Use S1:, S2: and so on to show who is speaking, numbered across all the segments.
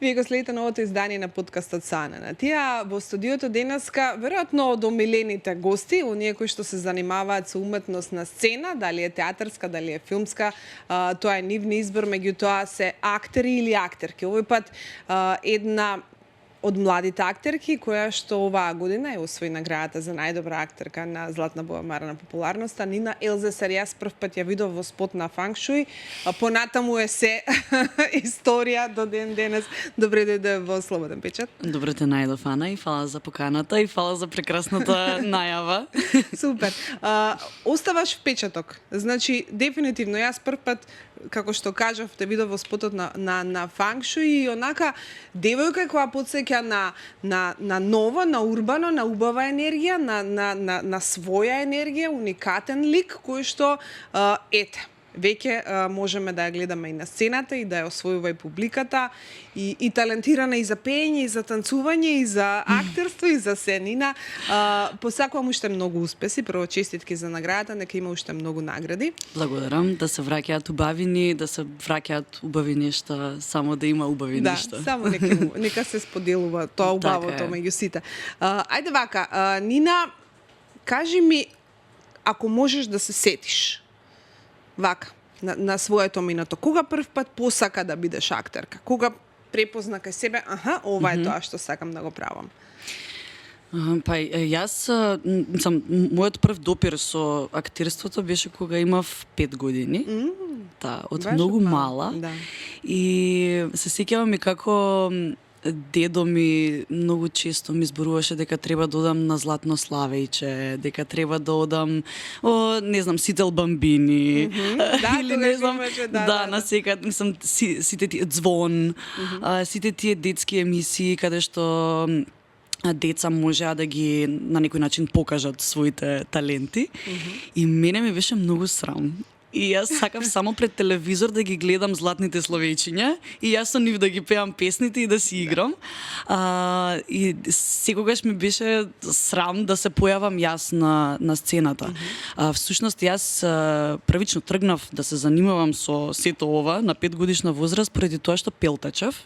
S1: Вие го следите новото издание на подкастот Сана на Тија. Во студиото денеска, веројатно од омилените гости, оние кои што се занимаваат со уметност на сцена, дали е театарска, дали е филмска, тоа е нивни избор, меѓутоа се актери или актерки. Овој пат една од младите актерки, која што оваа година е освои наградата за најдобра актерка на Златна буамара на популярноста, Нина Елзесар. Јас прв пат ја видов во спот на Фанг Шуј, понатаму е се историја до ден денес. Добре дојде во Слободен печат.
S2: Добре те најдов, Ана, и фала за поканата и фала за прекрасната најава.
S1: Супер. Оставаш впечаток. Значи, дефинитивно, јас прв пат, како што кажав, те видов во спотот на Фанг Шуј и онака девојка која подсеќа на ново, на урбано, на убава енергија, на своја енергија, уникатен лик кој што веќе можеме да ја гледаме и на сцената и да ја освојува и публиката и талентирана и за пеење, и за танцување, и за актерство, и за се. Нина, посакувам уште многу успеси, прво честитки за наградата, нека има уште многу награди.
S2: Благодарам, да се враќаат убавини, да се враќаат убави нешта, само да има убави нешта.
S1: Да, само нека се споделува тоа убавото меѓу сите. Ајде вака, Нина, кажи ми, ако можеш да се сетиш, вака, на своето минато. Кога прв пат посака да бидеш актерка? Кога препозна кај себе, ова е тоа што сакам да го правам?
S2: Јас мојот прв допир со актерството беше кога имав 5 години. Од многу мала. Да. И се сеќавам и како дедо ми многу често ми зборуваше дека треба да одам на Златно Славејче, дека треба да одам не знам, Сител Бамбини.
S1: Или не знам,
S2: на секад, мислам, сите тие Звон, сите тие детски емисии каде што деца можеа да ги на некој начин покажат своите таленти. И мене ми беше многу срам. И јас сакав само пред телевизор да ги гледам Златните Славејчиња и јас со нив да ги пеам песните и да си играм. И секогаш ми беше срам да се појавам јас на сцената. Всушност јас првично тргнав да се занимавам со сето ова на 5 годишна возраст поради тоа што пелтачев.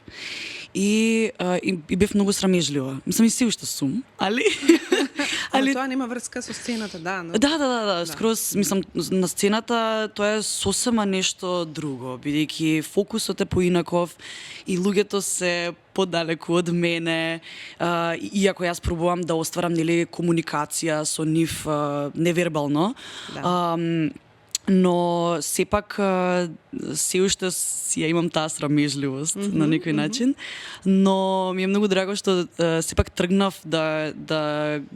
S2: И бев многу срамежлива. Мислам, и се уште сум, али
S1: тоа нема врска со сцената, да.
S2: Да, скроз, мислам, на сцената тоа е сосема нешто друго, бидејќи фокусот е поинаков и луѓето се подалеку од мене, иако јас пробувам да остварам комуникација со нив невербално. Да. Но сепак се уште ја имам таа срамежливост на некој начин, но ми е многу драго што сепак тргнав да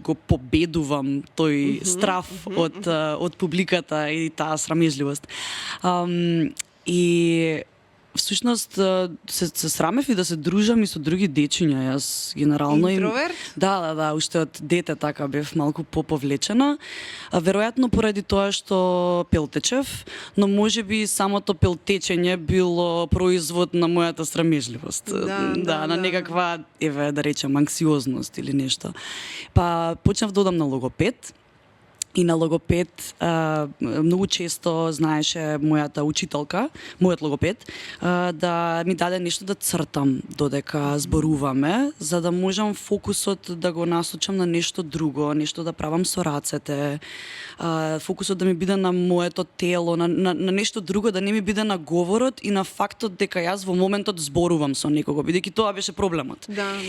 S2: го победувам тој страф од публиката и таа срамежливост. И всушност се срамев и да се дружам и со други дечиња. Јас генерално
S1: интроверт?
S2: Да, уште од дете така бев малку поповлечена. Веројатно поради тоа што пелтечев, но можеби самото пелтечење било производ на мојата срамежливост. На некаква, да речем, анксиозност или нешто. Почнав да одам на логопед. И на логопед многу често знаеше мојата учителка, мојот логопед, да ми даде нешто да цртам додека зборуваме, за да можам фокусот да го насочам на нешто друго, нешто да правам со рацете, фокусот да ми биде на моето тело, на нешто друго, да не ми биде на говорот и на фактот дека јас во моментот зборувам со некого, бидејќи тоа беше проблемот.
S1: Да.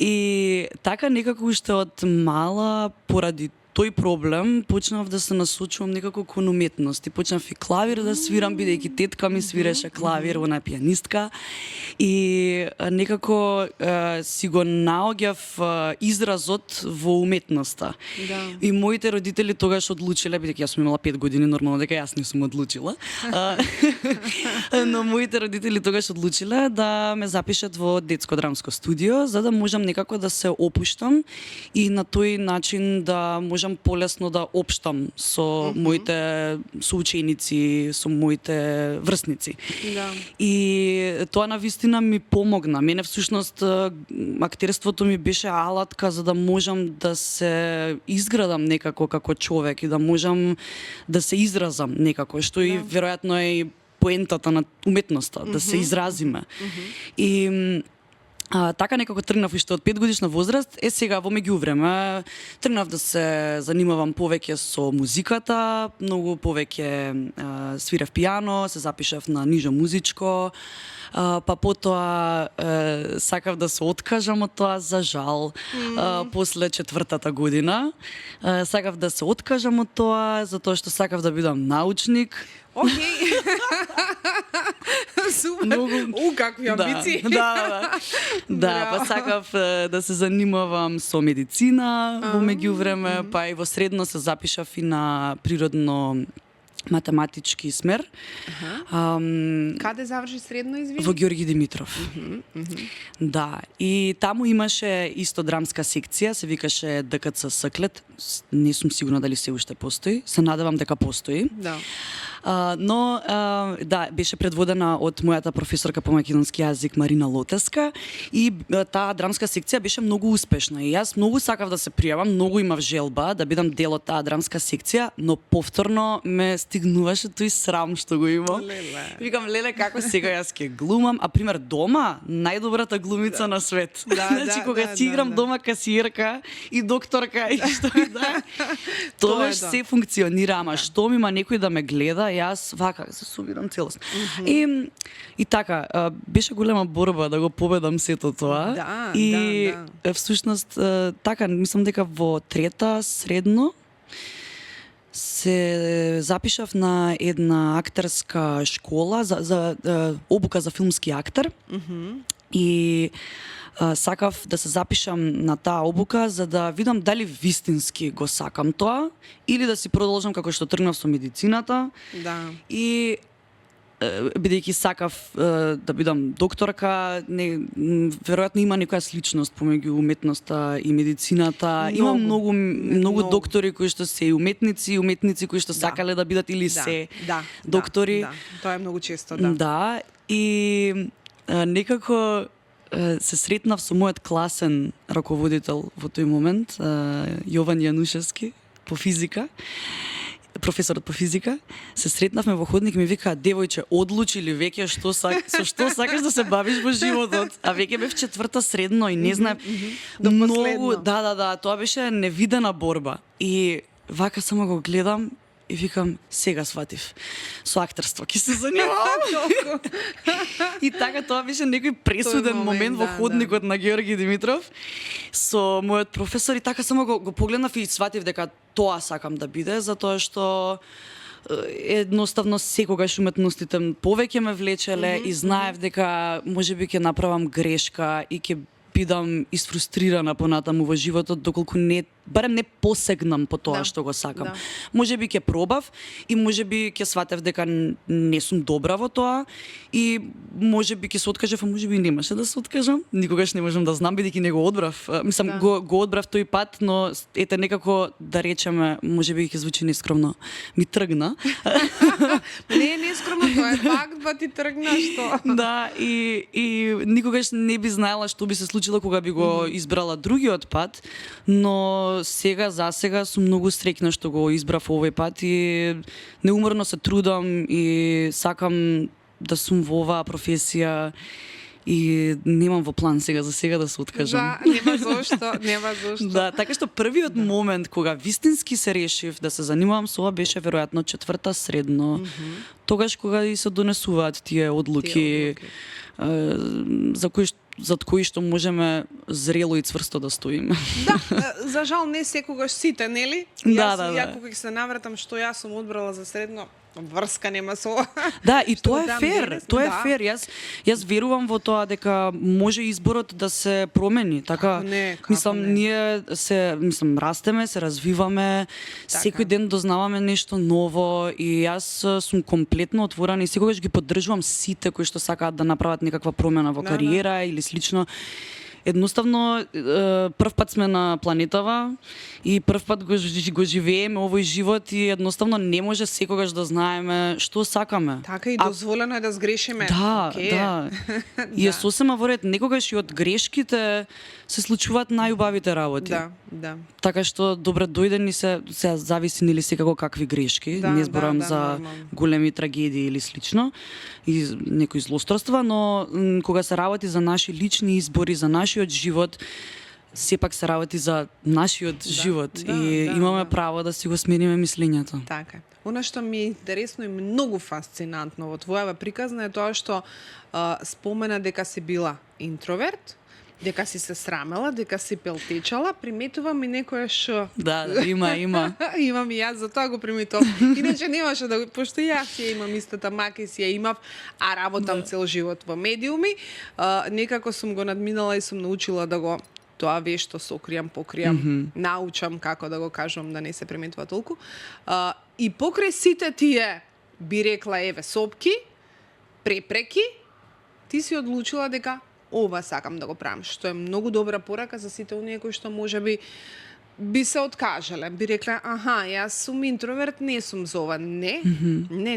S2: И така некако уште од мала, поради тој проблем, почнав да се насочувам некако кон уметност и почнав и клавир да свирам, бидејќи тетка ми свиреше клавир, она е пианистка, и некако си го наоѓав изразот во уметноста.
S1: Да.
S2: И моите родители тогаш одлучиле, бидејќи јас сум имала 5 години, нормално дека јас не сум одлучила, но моите родители тогаш одлучиле да ме запишат во детско драмско студио, за да можам некако да се опуштам и на тој начин да можам полесно да општам со моите соученици, со моите врсници.
S1: Да.
S2: И тоа навистина ми помогна. Мене всушност актерството ми беше алатка за да можам да се изградам некако како човек и да можам да се изразам некако, што и веројатно е поентата на уметноста, да се изразиме. И Така некако тргнав уште од 5 годишна возраст. Сега во меѓувреме тргнав да се занимавам повеќе со музиката, многу повеќе свирев пијано, се запишав на нижо музичко, па потоа сакав да се откажам од тоа, за жал, после 4-та година. Сакав да се откажам од тоа, затоа што сакав да бидам научник.
S1: Океј. Супер. Какви амбиции.
S2: Да, па сакав да се занимавам со медицина во меѓувреме, па и во средно се запишав и на природно математички смер.
S1: Каде заврши средно, извини?
S2: Во Георги Димитров. Да, и таму имаше исто драмска секција, се викаше ДКЦ Склет. Не сум сигурна дали се уште постои. Се надевам дека постои.
S1: Да.
S2: Но да, беше предводена од мојата професорка по македонски јазик Марина Лотеска и таа драмска секција беше многу успешна и јас многу сакав да се пријавам, многу имав желба да бидам дел од таа драмска секција, но повторно ме стигнуваше тој срам што го имам. Викам, леле, како сега јас ќе глумам, а пример дома најдобрата глумица на свет. Значи кога си играм дома касиерка и докторка и што и да. Тоа се функционира, ама што ми има некој да ме гледа, јас вака се собирам целосно. И така, беше голема борба да го победам сето тоа. И всушност така, мислам дека во 3-та средно се запишав на една актерска школа за обука за филмски актер. И сакав да се запишам на таа обука за да видам дали вистински го сакам тоа или да си продолжам како што тргнав со медицината.
S1: Да.
S2: И бидејќи сакав да бидам докторка, веројатно има некоја сличност помеѓу уметноста и медицината. Има многу доктори кои што се и уметници кои што сакале да бидат или се доктори.
S1: Да, тоа е многу често, да.
S2: Да, и некако се сретнав со мојот класен раководител во тој момент, Јован Јанушевски, по физика, професорот по физика. Се сретнавме во ходник и ми вика, девојче, одлучи ли веќе со што сакаш да се бавиш во животот? А веќе бев 4-та средно и не знаев многу. Да, тоа беше невидена борба. И вака само го гледам и викам, сега сватив. Со актерство ќе се занимавам. И така тоа беше некој пресуден момент во ходникот на Георги Димитров со мојот професор и така само го погледнав и сватив дека тоа сакам да биде, затоа што едноставно секогаш уметностите повеќе ме влечеле и знаев дека можеби ќе направам грешка и ќе бидам isfrusтрирана понатаму во животот доколку барем не посегнам по тоа што го сакам. Можеби ќе пробав и можеби ќе сватев дека не сум добра во тоа и можеби ќе се откажев, а можеби и немаше да се откажам. Никогаш не можам да знам бидејќи не го одбрав. Мислам го одбрав тој пат, но ете некако да речеме, можеби ќе звучи нескромно, ми тргна.
S1: Не е нескромно, тоа е факт, па ти тргна што.
S2: Да, и никогаш не би знаела што би се случило кога би го избрала другиот пат, но сега сум многу среќна што го избрав овој пат и неуморно се трудам и сакам да сум во оваа професија и немам во план сега да се откажам.
S1: Да, нема зошто.
S2: Да, така што првиот момент кога вистински се решив да се занимавам со ова беше веројатно 4-та средно. Тогаш кога и се донесуваат тие одлуки зад кои што можеме зрело и цврсто да стоиме.
S1: Да, за жал не секогаш сите, нели? Ја кога се навратам што јас сум одбрала за средно, врска нема со.
S2: Да, и тоа е фер, тоа е фер. Јас верувам во тоа дека може изборот да се промени, така ние растеме, се развиваме, секој ден дознаваме нешто ново и јас сум комплетно отворена и секогаш ги поддржувам сите кои што сакаат да направат некаква промена во кариера или слично. Едноставно, прв пат сме на планетава и прв пат го живееме овој живот и едноставно не може секогаш да знаеме што сакаме.
S1: Така и дозволено е да сгрешиме.
S2: Да. И е сосема во ред, некогаш и од грешките се случуваат најубавите работи.
S1: Да.
S2: Така што добре дојде ни се зависи нели секако какви грешки,
S1: Да,
S2: не зборам
S1: да,
S2: за
S1: нормално.
S2: големи трагедии или слично и некои злосторства, но кога се работи за наши лични избори, за нашиот живот, сепак се работи за нашиот живот и имаме право да си го смениме мислењето.
S1: Така. Она што ми е интересно и многу фасцинантно во твојава приказна е тоа што спомена дека си била интроверт, дека си се срамела, дека си пелтечала, приметувам и некојаш
S2: Да, има.
S1: имам и јас, затоа го приметувам. Иначе немаше да го, пошто и јас ја имам истата мака и си ја имав, а работам цел живот во медиуми, некако сум го надминала и сум научила да го тоа вешто сокријам, покријам, научам како да го кажувам да не се приметува толку. И покрај сите тие, би рекла, сопки, препреки, ти си одлучила дека ова сакам да го правам, што е многу добра порака за сите оние кои што можеби би се откажале, би рекле, јас сум интроверт, не сум за ова. Не,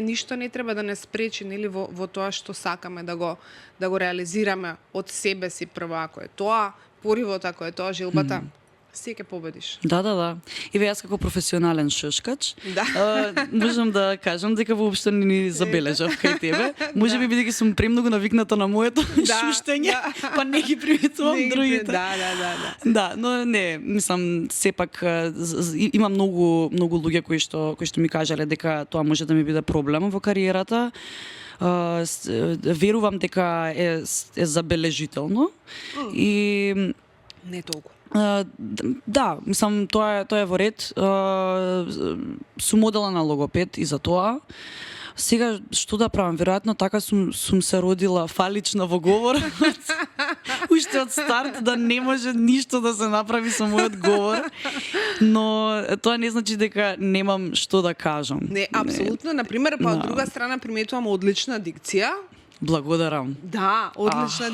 S1: ништо не треба да не спречи нели во тоа што сакаме да го реализираме од себе си прво, ако е тоа поривот, ако е тоа желбата. Си ќе победиш.
S2: Да. Еве јас како професионален шушкач, можам да кажам дека воопшто не ни забележав кај тебе. Можеби бидејќи сум премногу навикната на моето шуштење, па не ги приметувам другите. Да, но не, мислам сепак има многу луѓе кои што ми кажале дека тоа може да ми биде проблем во кариерата. Верувам дека е забележително и
S1: не толку.
S2: Да, мислам тоа е во ред. Сум одела на логопед и за тоа. Сега што да правам? Веројатно така сум се родила фалична во говор. Уште од старт да не може ништо да се направи со мојот говор. Но тоа не значи дека немам што да кажам.
S1: Не, апсолутно. Например, па од друга страна приметувам одлична дикција.
S2: Благодарам.
S1: Да, одлична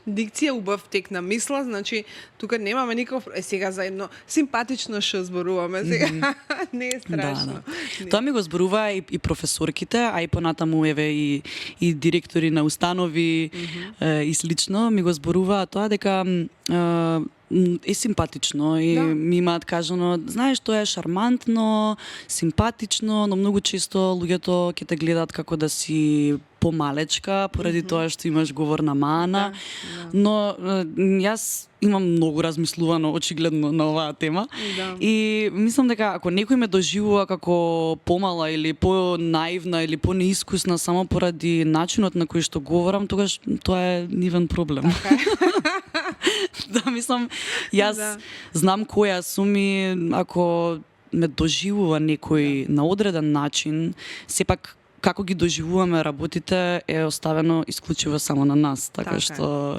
S1: дикција, убав тек на мисла, значи тука немаме никаков сега заедно симпатично што зборуваме сега. Не е страшно.
S2: Да. Тоа ми го зборува и професорките, а и понатаму еве и директори на установи и слично ми го зборува тоа дека е симпатично и ми имаат кажано, знаеш, тоа е шармантно, симпатично, но многу често луѓето ќе те гледаат како да си помалечка поради тоа што имаш говорна мана. Но јас имам многу размислувано очигледно на оваа тема и мислам дека ако некој ме доживува како помала или понаивна или понеискусна само поради начинот на кој што говорам, тогаш тоа е нивен проблем. Да, мислам, јас знам која сум и ако ме доживува некој на одреден начин, сепак како ги доживуваме работите е оставено исклучиво само на нас, така што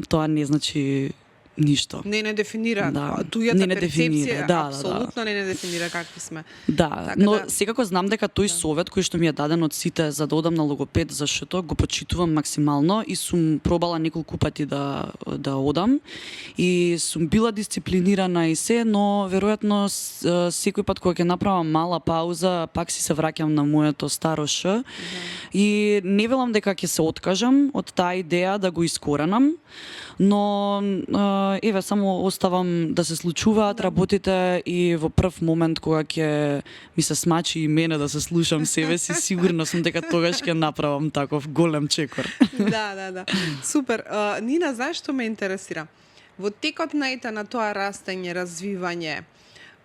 S2: тоа не значи ништо.
S1: Не дефинира тујата перцепција, апсолутно не дефинира какви сме.
S2: Да, но секако знам дека тој совет кој што ми е даден од сите за да одам на логопед, зашто го почитувам максимално и сум пробала неколку пати да одам и сум била дисциплинирана и се, но веројатно секој пат кога ќе направам мала пауза, пак си се враќам на моето старо ш и не велам дека ќе се откажам од таа идеја да го искоренам, но еве само оставам да се случуваат работите и во прв момент кога ќе ми се смачи и мене да се слушам себе си, сигурно сум дека тогаш ќе направам таков голем чекор.
S1: Да. Супер. Нина, знаеш што ме интересира? Во текот на тоа растење, развивање,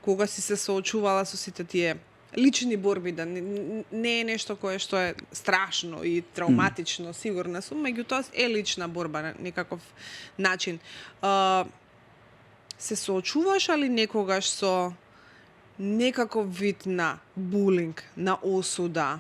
S1: кога си се соочувала со сите тие лични борби, да не е нешто кое што е страшно и травматично, сигурна сум, меѓутоа е лична борба на некаков начин. Се соочуваш али некогаш со некаков вид на булинг, на осуда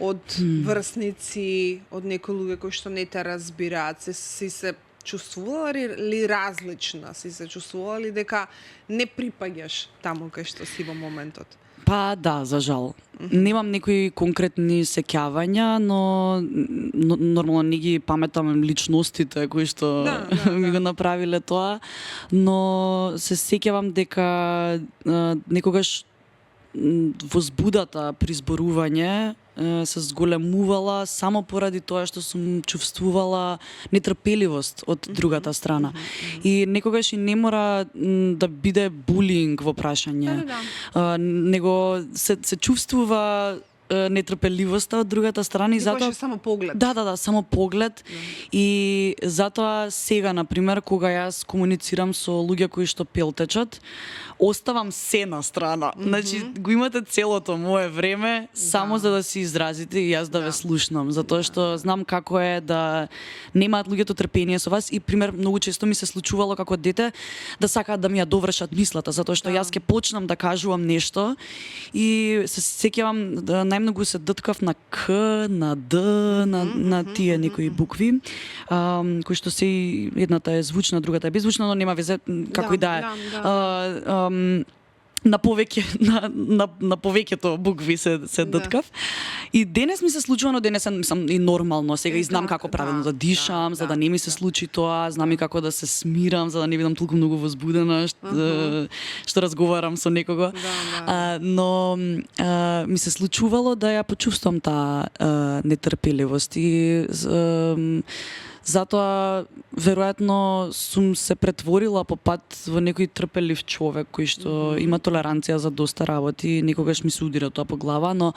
S1: од врсници, од некои луѓе кои што не те разбираат, си се чувствувала ли различна? Си се чувствувала ли дека не припаѓаш таму кај што си во моментот?
S2: Па да, за жал. Немам некои конкретни сеќавања, но нормално не ги паметам личностите кои што ми го направиле тоа, но се сеќавам дека некогаш возбудата при зборување се зголемувала само поради тоа што сум чувствувала нетрпеливост од другата страна. И некогаш и не мора да биде булинг во прашање. Него се чувствува нетрпеливоста од другата страна и затоа
S1: само поглед.
S2: Да, само поглед. И затоа сега на пример кога јас комуницирам со луѓе кои што пелтечат, оставам се на страна. Значи го имате целото мое време само за да се изразите и јас да ве слушнам, затоа што знам како е да немаат луѓето трпение со вас и пример многу често ми се случувало како дете да сакаат да ми ја довршат мислата, затоа што јас ќе почнам да кажувам нешто и се сеќавам најмногу се дткав на К, на Д, на тие некои букви, кои што се едната е звучна, другата е беззвучна, но нема везе како и да е. На повеќето букви се дткав. И денес ми се случува, но денес сум и нормално, сега и знам како правилно да дишам, за да не ми се случи тоа, знам и како да се смирам, за да не бидам толку многу возбудена што разговарам со некого. Но ми се случувало да ја почувствам таа нетрпеливост и затоа веројатно сум се претворила по пат во некој трпелив човек кој што има толеранција за доста работи, некогаш ми се удира тоа по глава, но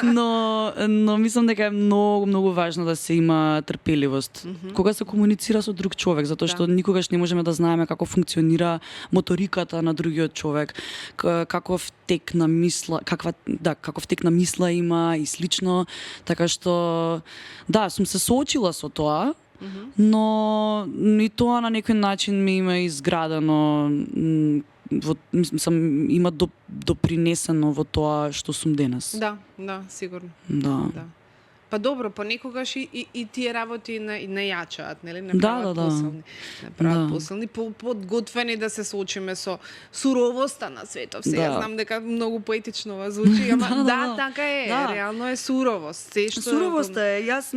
S2: но мислам дека е многу важно да се има трпеливост кога се комуницира со друг човек, затоа што никогаш не можеме да знаеме како функционира моториката на другиот човек, каков тек на мисла има и слично, така што сум се соочила со тоа, но и тоа на некој начин ми има изградено, има допринесено во тоа што сум денес.
S1: Да, сигурно.
S2: Да.
S1: Па добро, понекогаш и тие работи не јачаат, нели? Не прават посилни. Не прават посилни, подготвени да се соочиме со суровоста на светот. Сега знам дека многу поетично ова звучи, ама така е, реално е суровост.
S2: Суровост е. Јас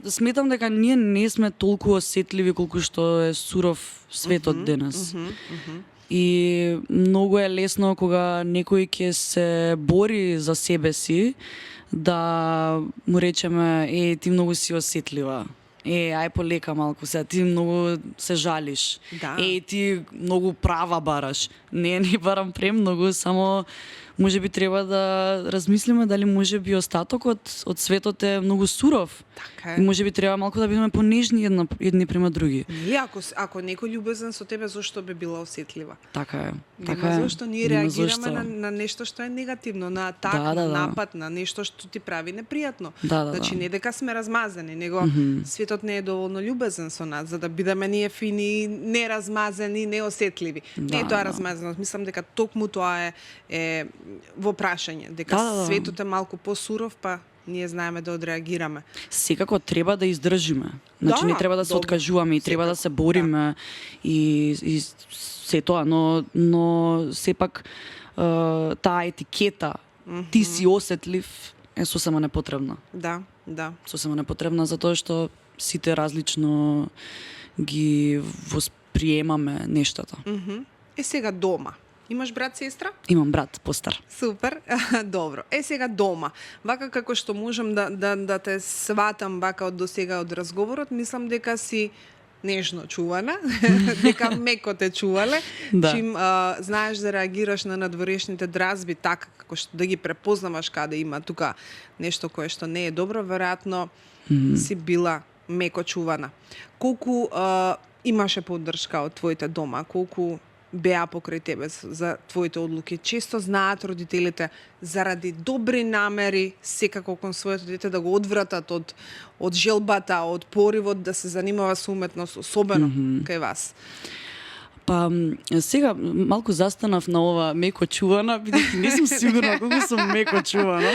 S2: сметам дека ние не сме толку осетливи колку што е суров светот денес. И многу е лесно кога некој ќе се бори за себе си, да му речеме, ти многу си осетлива. Ај полека малку се, ти многу се жалиш. Ти многу права бараш. Не барам премногу, само можеби треба да размислиме дали можеби остатокот од светот е многу суров.
S1: Така е.
S2: И можеби треба малку да бидеме понежни едни према други.
S1: Или ако некој љубезен со тебе, зошто би била осетлива?
S2: Така е.
S1: Нема зошто ние реагираме на нешто што е негативно, на атак, на напад, на нешто што ти прави непријатно. Значи не дека сме размазани, него светот не е доволно љубезен со нас за да бидеме ние фини, неразмазани, неосетливи. Не е тоа размазаност, мислам дека токму тоа е во прашање, дека светот е малку посуров, па ние знаеме да одреагираме.
S2: Секако треба да издржиме. Значи не треба да се откажуваме и треба да се бориме и се тоа, но сепак таа етикета ти си осетлив е сосема непотребна.
S1: Да.
S2: Сосема непотребна затоа што сите различно ги восприемаме нештата.
S1: Сега дома. Имаш брат, сестра?
S2: Имам брат, постар.
S1: Супер, добро. Сега дома. Вака како што можам да те сватам вака од досега од разговорот, мислам дека си нежно чувана, дека меко те чувале, чим знаеш да реагираш на надворешните дразби така како што да ги препознаваш каде има тука нешто кое што не е добро, веројатно си била меко чувана. Колку имаше поддршка од твоите дома, колку беа покрај тебе за твоите одлуки? Често знаат родителите заради добри намери секако кон своето дете да го одвратат од желбата, од поривот да се занимава со уметност, особено кај вас.
S2: Па сега малку застанав на ова меко чувана, бидејќи не сум сигурна колку сум меко чувана.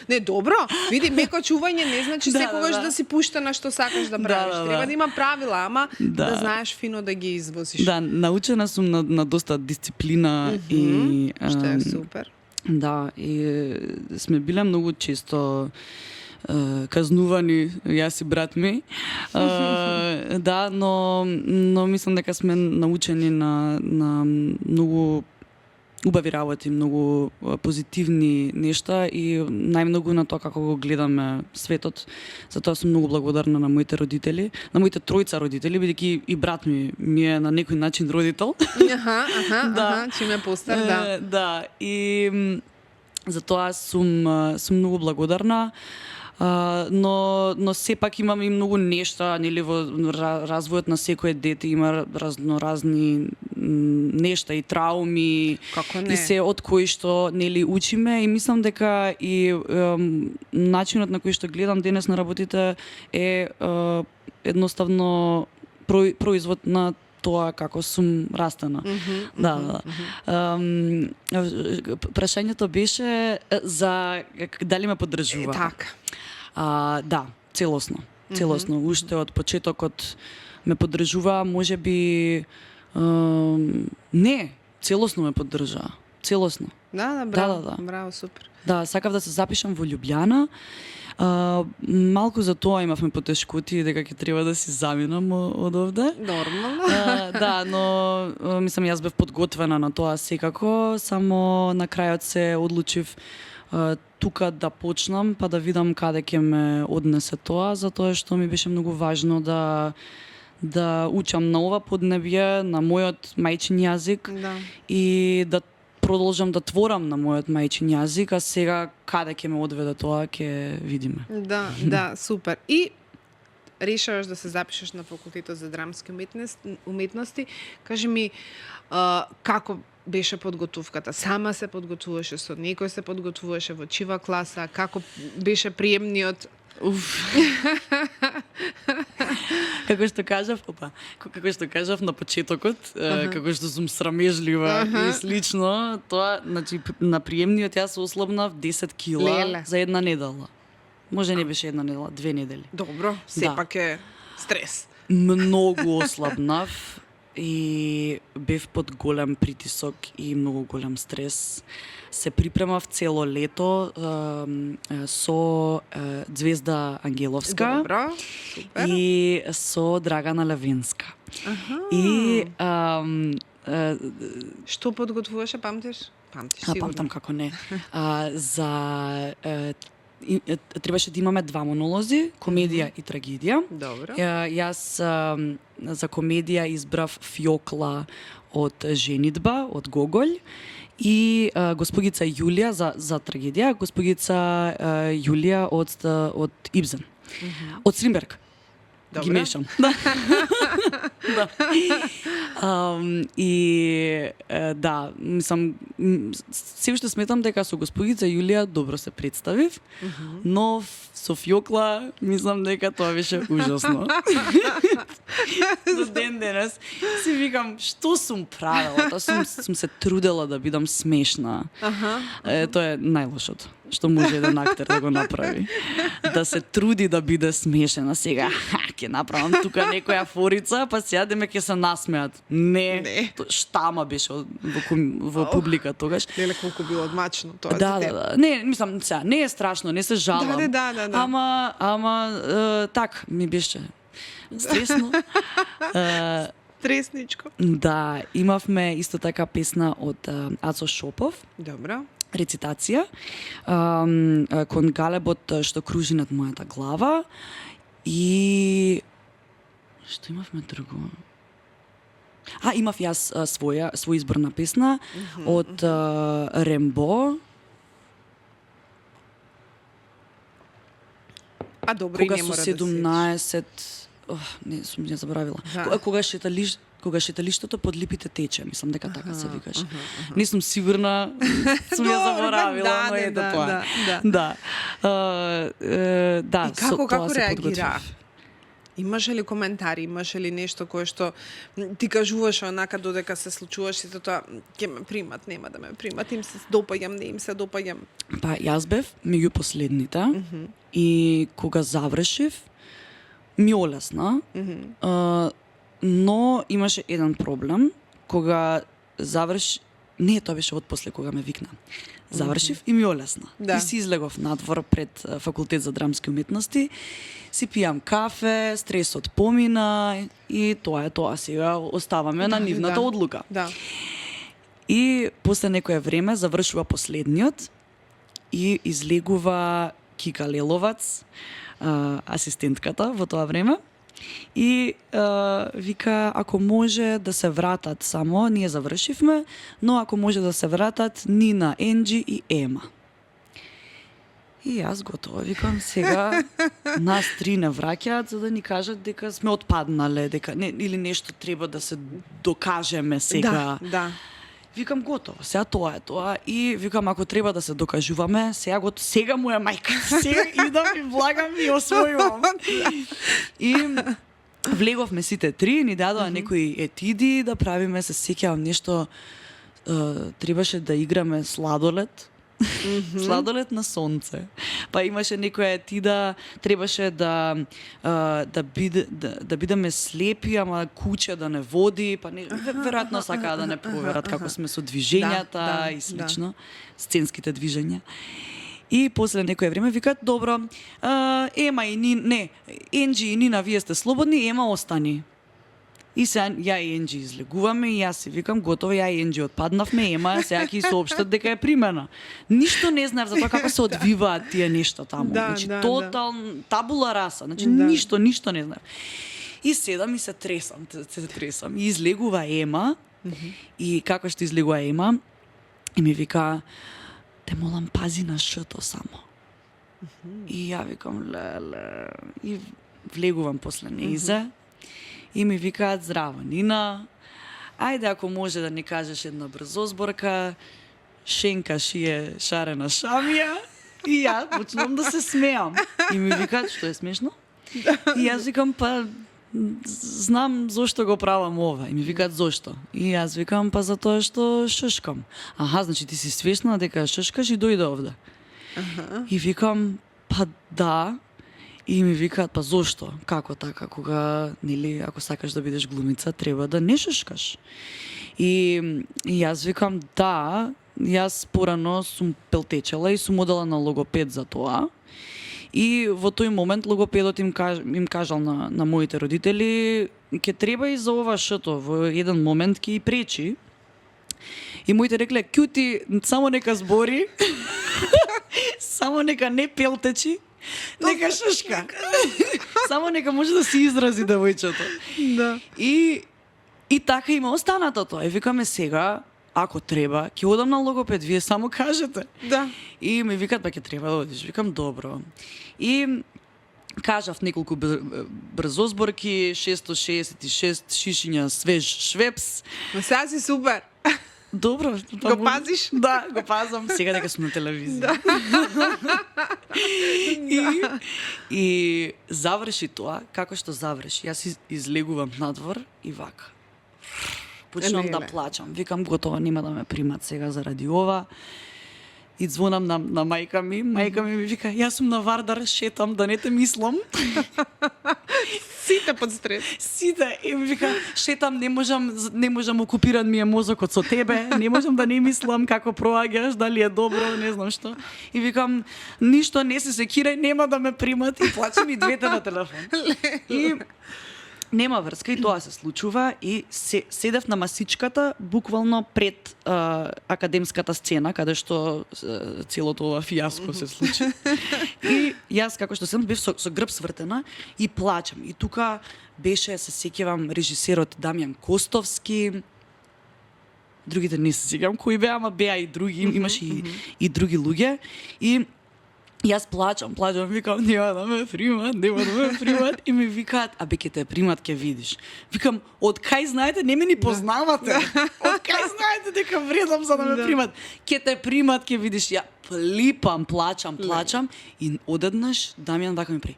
S1: Не, добро. Види, меко чување не значи секогаш да си пуштена што сакаш да правиш. Треба да има правила, ама да знаеш фино да ги извозиш.
S2: Да, научена сум на доста дисциплина и
S1: што е супер.
S2: Да, и сме биле многу често казнувани, јас и брат ми. Но мислам дека сме научени на многу убави работи, многу позитивни нешта и најмногу на тоа како го гледаме светот. Затоа сум многу благодарна на моите родители, на моите тројца родители, бидејќи и брат ми е на некој начин родител.
S1: Да, чиме постар, да.
S2: Да, и затоа сум многу благодарна. Но сепак имаме и многу нешта, нели, во развојот на секое дете има разноразни нешта и трауми, и се од кои што, нели, учиме, и мислам дека и начинот на кој што гледам денес на работите е едноставно производ на тоа како сум растена. Да. Прашањето беше за дали ме поддржува.
S1: Така.
S2: Да, целосно. Уште од почетокот ме поддржува, можеби не, целосно ме поддржа. Целосно.
S1: Да, браво. Браво, супер.
S2: Да, сакав да се запишам во Љубљана. Малку за тоа имавме потешкоти дека ќе треба да си заминам од овде.
S1: Нормално.
S2: Да, но мислам јас бев подготвена на тоа секако, само на крајот се одлучив тука да почнам, па да видам каде ќе ме однесе тоа, затоа што ми беше многу важно да учам на ова поднебје, на мојот мајчин јазик, и да продолжам да творам на мојот мајчин јазик, а сега каде ќе ме одведе тоа ќе видиме.
S1: Да, супер. И решаваш да се запишеш на факултетот за драмски уметности. Кажи ми, како беше подготовката? Сама се подготвуваше, со некој се подготвуваше, во чива класа? Како беше приемниот?
S2: Како што кажав на почетокот, како што сум срамежлива и слично, тоа, значи, на приемниот јас ослабнав 10 кила за една недела. Може не беше една недела, 2 недели.
S1: Добро, сепак е стрес.
S2: Многу ослабнав и бев под голем притисок и многу голем стрес. Се припремав цело лето со Звезда Ангеловска.
S1: Добро, супер.
S2: И со Драгана Левинска. И
S1: што подготвуваше, памтиш? Памтиш, сигурно.
S2: Памтам како не. Требаше да имаме 2 монолози, комедија и трагедија.
S1: Добро.
S2: Јас за комедија избрав Фјокла од Женидба, од Гоголј, и госпогица Јулија за трагедија, госпогица Јулија од Ибсен. Од Стринберг. Ги мешам. Да. И да, мислам, се уште сметам дека со госпогица Јулија добро се представив, но со Фјокла мислам дека тоа беше ужасно. До ден денес си викам, што сум правила? Тоа сум се трудела да бидам смешна. Тоа е најлошото што може еден актер да го направи. Да се труди да биде смешен, а сега ќе направам тука некоја форица, па сега деме ќе се насмеат. Не. Штама беше во публика тогаш.
S1: Леле, колку било одмачно тоа.
S2: Да. Не, мислам, сега не е страшно, не се жалам.
S1: Да.
S2: Ама так ми беше стресно.
S1: Стресничко.
S2: Да, имавме исто така песна од Ацо Шопов.
S1: Добро.
S2: Рецитација кон галебот што кружи над мојата глава, и што имавме друго? Имав јас свој избор на песна од Рембо.
S1: Добро,
S2: кога
S1: не мора
S2: со 17,
S1: да
S2: сум ја заборавила. Кога шеталиштето под липите тече, мислам дека така се викаше. Не сум сигурна, сум ја заборавила, но ето тоа. Да.
S1: И како реагира? Имаше ли коментари, имаше ли нешто кое што ти кажуваше онака додека се случуваше тоа, ќе ме примат, нема да ме примат, им се допаѓам, не им се допаѓам?
S2: Па јас бев меѓу последните и кога завршив ми олесна, но имаше еден проблем, кога не, тоа беше отпосле кога ме викна. Завршив и ми олесна. И си излегов надвор пред факултет за драмски уметности, си пијам кафе, стресот помина и тоа е тоа, сега оставаме на нивната одлука. И после некое време завршува последниот и излегува Кика Леловац, асистентката во тоа време. И вика, ако може да се вратат само, ние завршивме, но ако може да се вратат Нина, Енджи и Ема. И јас готова, викам, сега нас три не враќаат за да ни кажат дека сме отпаднале, дека не, или нешто треба да се докажеме сега.
S1: Да.
S2: Викам, готово, сега тоа е тоа. И викам, ако треба да се докажуваме, сега му е мајка. Сега идам и влагам и освојувам. И влеговме сите три, ни дадоа некои етиди да правиме, се сеќавам нешто, требаше да играме сладолед. Сладолед на сонце. Па имаше некоја етида, требаше да бидеме слепи, ама куќе да не води, па не, веројатно сакаа да не проверат како сме со движењата и слично, сценските движења. И после некое време викаат, добро, Ема и Нина, Енджи и Нина, вие сте слободни, Ема остани. И сега ја и Енджи излегуваме и јас си викам, готово, ја и Енджи отпаднавме, Ема сега ќе соопштат дека е примена. Ништо не знаев за тоа како се одвиваат тие нешта таму. Значи тотал табула раса, значи ништо не знаев. И седам и се тресам. И излегува Ема, и како што излегува Ема, и ми вика, те молам, пази на шето само. И ја викам, леле, и влегувам после неизе, и ми викаат, здраво, Нина, ајде ако може да ни кажеш една брзозборка, Шенка шие шарена шамија, и ја почнам да се смеам. И ми викаат, што е смешно? И јас викам, па, знам зошто го правам ова. И ми викаат, зошто? И јас викам, па затоа што шушкам. Аха, значи ти си свесна дека шушкаш и дојде овде. И викам, па да. И ми викаат, па зошто? Како така? Кога, нели, ако сакаш да бидеш глумица, треба да не шушкаш. И јас викам, да, јас порано сум пелтечела и сум одела на логопед за тоа. И во тој момент логопедот им кажал на моите родители, ќе треба и за ова шето, во еден момент ќе и пречи. И моите рекле, кјути, само нека збори, само нека не пелтечи, нека шушка. Само нека може да се изрази девојчето.
S1: Да.
S2: И така има останато тоа. И викаме сега, ако треба, ќе одам на логопед, вие само кажете.
S1: Да.
S2: И ми викаат, па ќе треба да одиш. Викам, добро. И кажав неколку брзозборки, 666 шишиња свеж швепс.
S1: Но сега си супер.
S2: Добро.
S1: Го пазиш?
S2: Да, го пазам. Сега дека сум на телевизија.
S1: Да.
S2: И заврши тоа, како што заврши. Јас излегувам надвор и вака. Почнам да плачам. Викам, готово, нема да ме примат сега заради ова. И звонам на мајка ми. Мајка ми вика, јас сум на Вардар, шетам, да не те мислам.
S1: Сите под стрес.
S2: Сите. И ми вика, шетам, не можам, окупиран ми е мозокот со тебе, не можам да не мислам како проаѓаш, дали е добро, не знам што. И викам, ништо, не се секирај, нема да ме примат. И плачам и двете на телефон. И нема врска и тоа се случува и седев на масичката буквално пред академската сцена каде што целото ова фијаско се случи. И јас како што сум бев со грб свртена и плачам. И тука беше, се сеќавам, режисерот Дамјан Костовски. Другите не се сеќавам кои беа, ама беа и други, имаше и други луѓе. И јас плачам, викам, нема да ме примат, и ми викаат, абе ќе те примат, ќе видиш. Викам, од кај знаете, не ме ни познавате. Од кај знаете дека вредам за да ме примат. Ќе те примат, ќе видиш. Ја плипам, плачам и одеднаш Дамјан вака ми прави.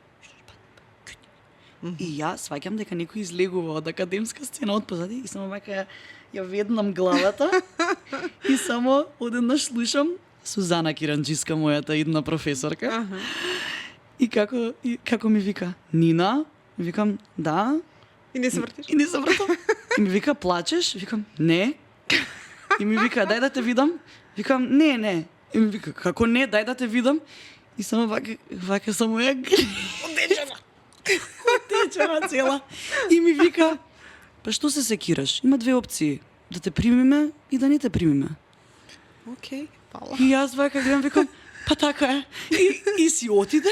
S2: И јас сваќам дека некој излегува од академска сцена од позади и само вака ја веднам главата и само одеднаш слушам Сузана Киранџиска, мојата идна професорка. И како ми вика, Нина, викам, да.
S1: И не се вртиш?
S2: И не се вртам. И ми вика, плачеш? Викам, не. И ми вика, дај да те видам. Викам, не. И ми вика, како не, дај да те видам. И само вака само ја Отечена цела. И ми вика, па што се секираш? Има две опции. да те примиме и да не те примиме.
S1: Океј, пала.
S2: И јас вака гледам, викам, па така е. И си отиде,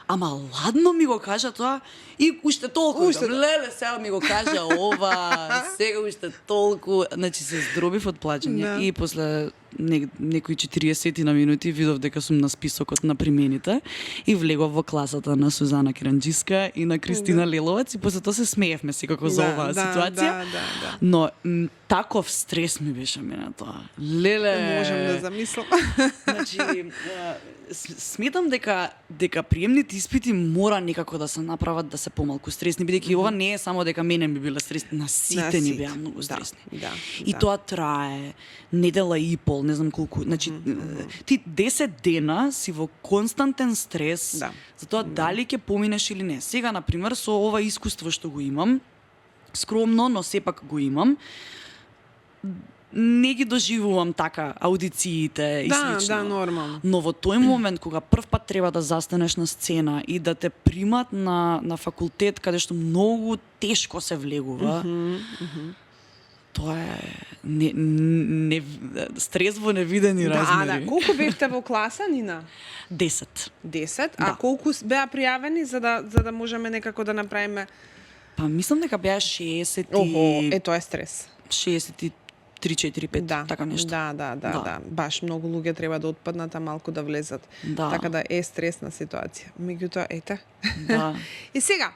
S2: ама ладно ми го кажа тоа и уште толку. Леле, сега ми го кажа ова, сега уште толку. Значи се здробив од плаќање и после некои 40 на минути видов дека сум на списокот на примените и влегов во класата на Сузана Керанџиска и на Кристина Леловец и после тоа се смеевме секако за оваа ситуација. Но таков стрес ми беше мене тоа. Леле.
S1: Можам да замислам.
S2: Значи, сметам дека приемните испити мора некако да се направат да се помалку стресни, бидејќи ова не е само дека мене ми биле стресни, на сите ни беа многу стресни. И тоа трае недела и пол, не знам колку. Значи, ти 10 дена си во константен стрес за тоа дали ќе поминеш или не. Сега, например, со ова искуство што го имам, скромно, но сепак го имам, не ги доживувам така аудициите и слично.
S1: Да, нормално.
S2: Но во тој момент кога прв пат треба да застанеш на сцена и да те примат на факултет каде што многу тешко се влегува, тоа е стрес во невидени размери.
S1: Да, колку бевте во класа, Нина?
S2: 10.
S1: 10? А колку беа пријавени за да можеме некако да направиме?
S2: Па мислам дека беа 60
S1: Охо, тоа е стрес.
S2: 63-4-5, така нешто.
S1: Да. Баш многу луѓе треба да отпаднат, а малку да влезат. Така да е стресна ситуација. Меѓутоа, ете.
S2: Да.
S1: И сега,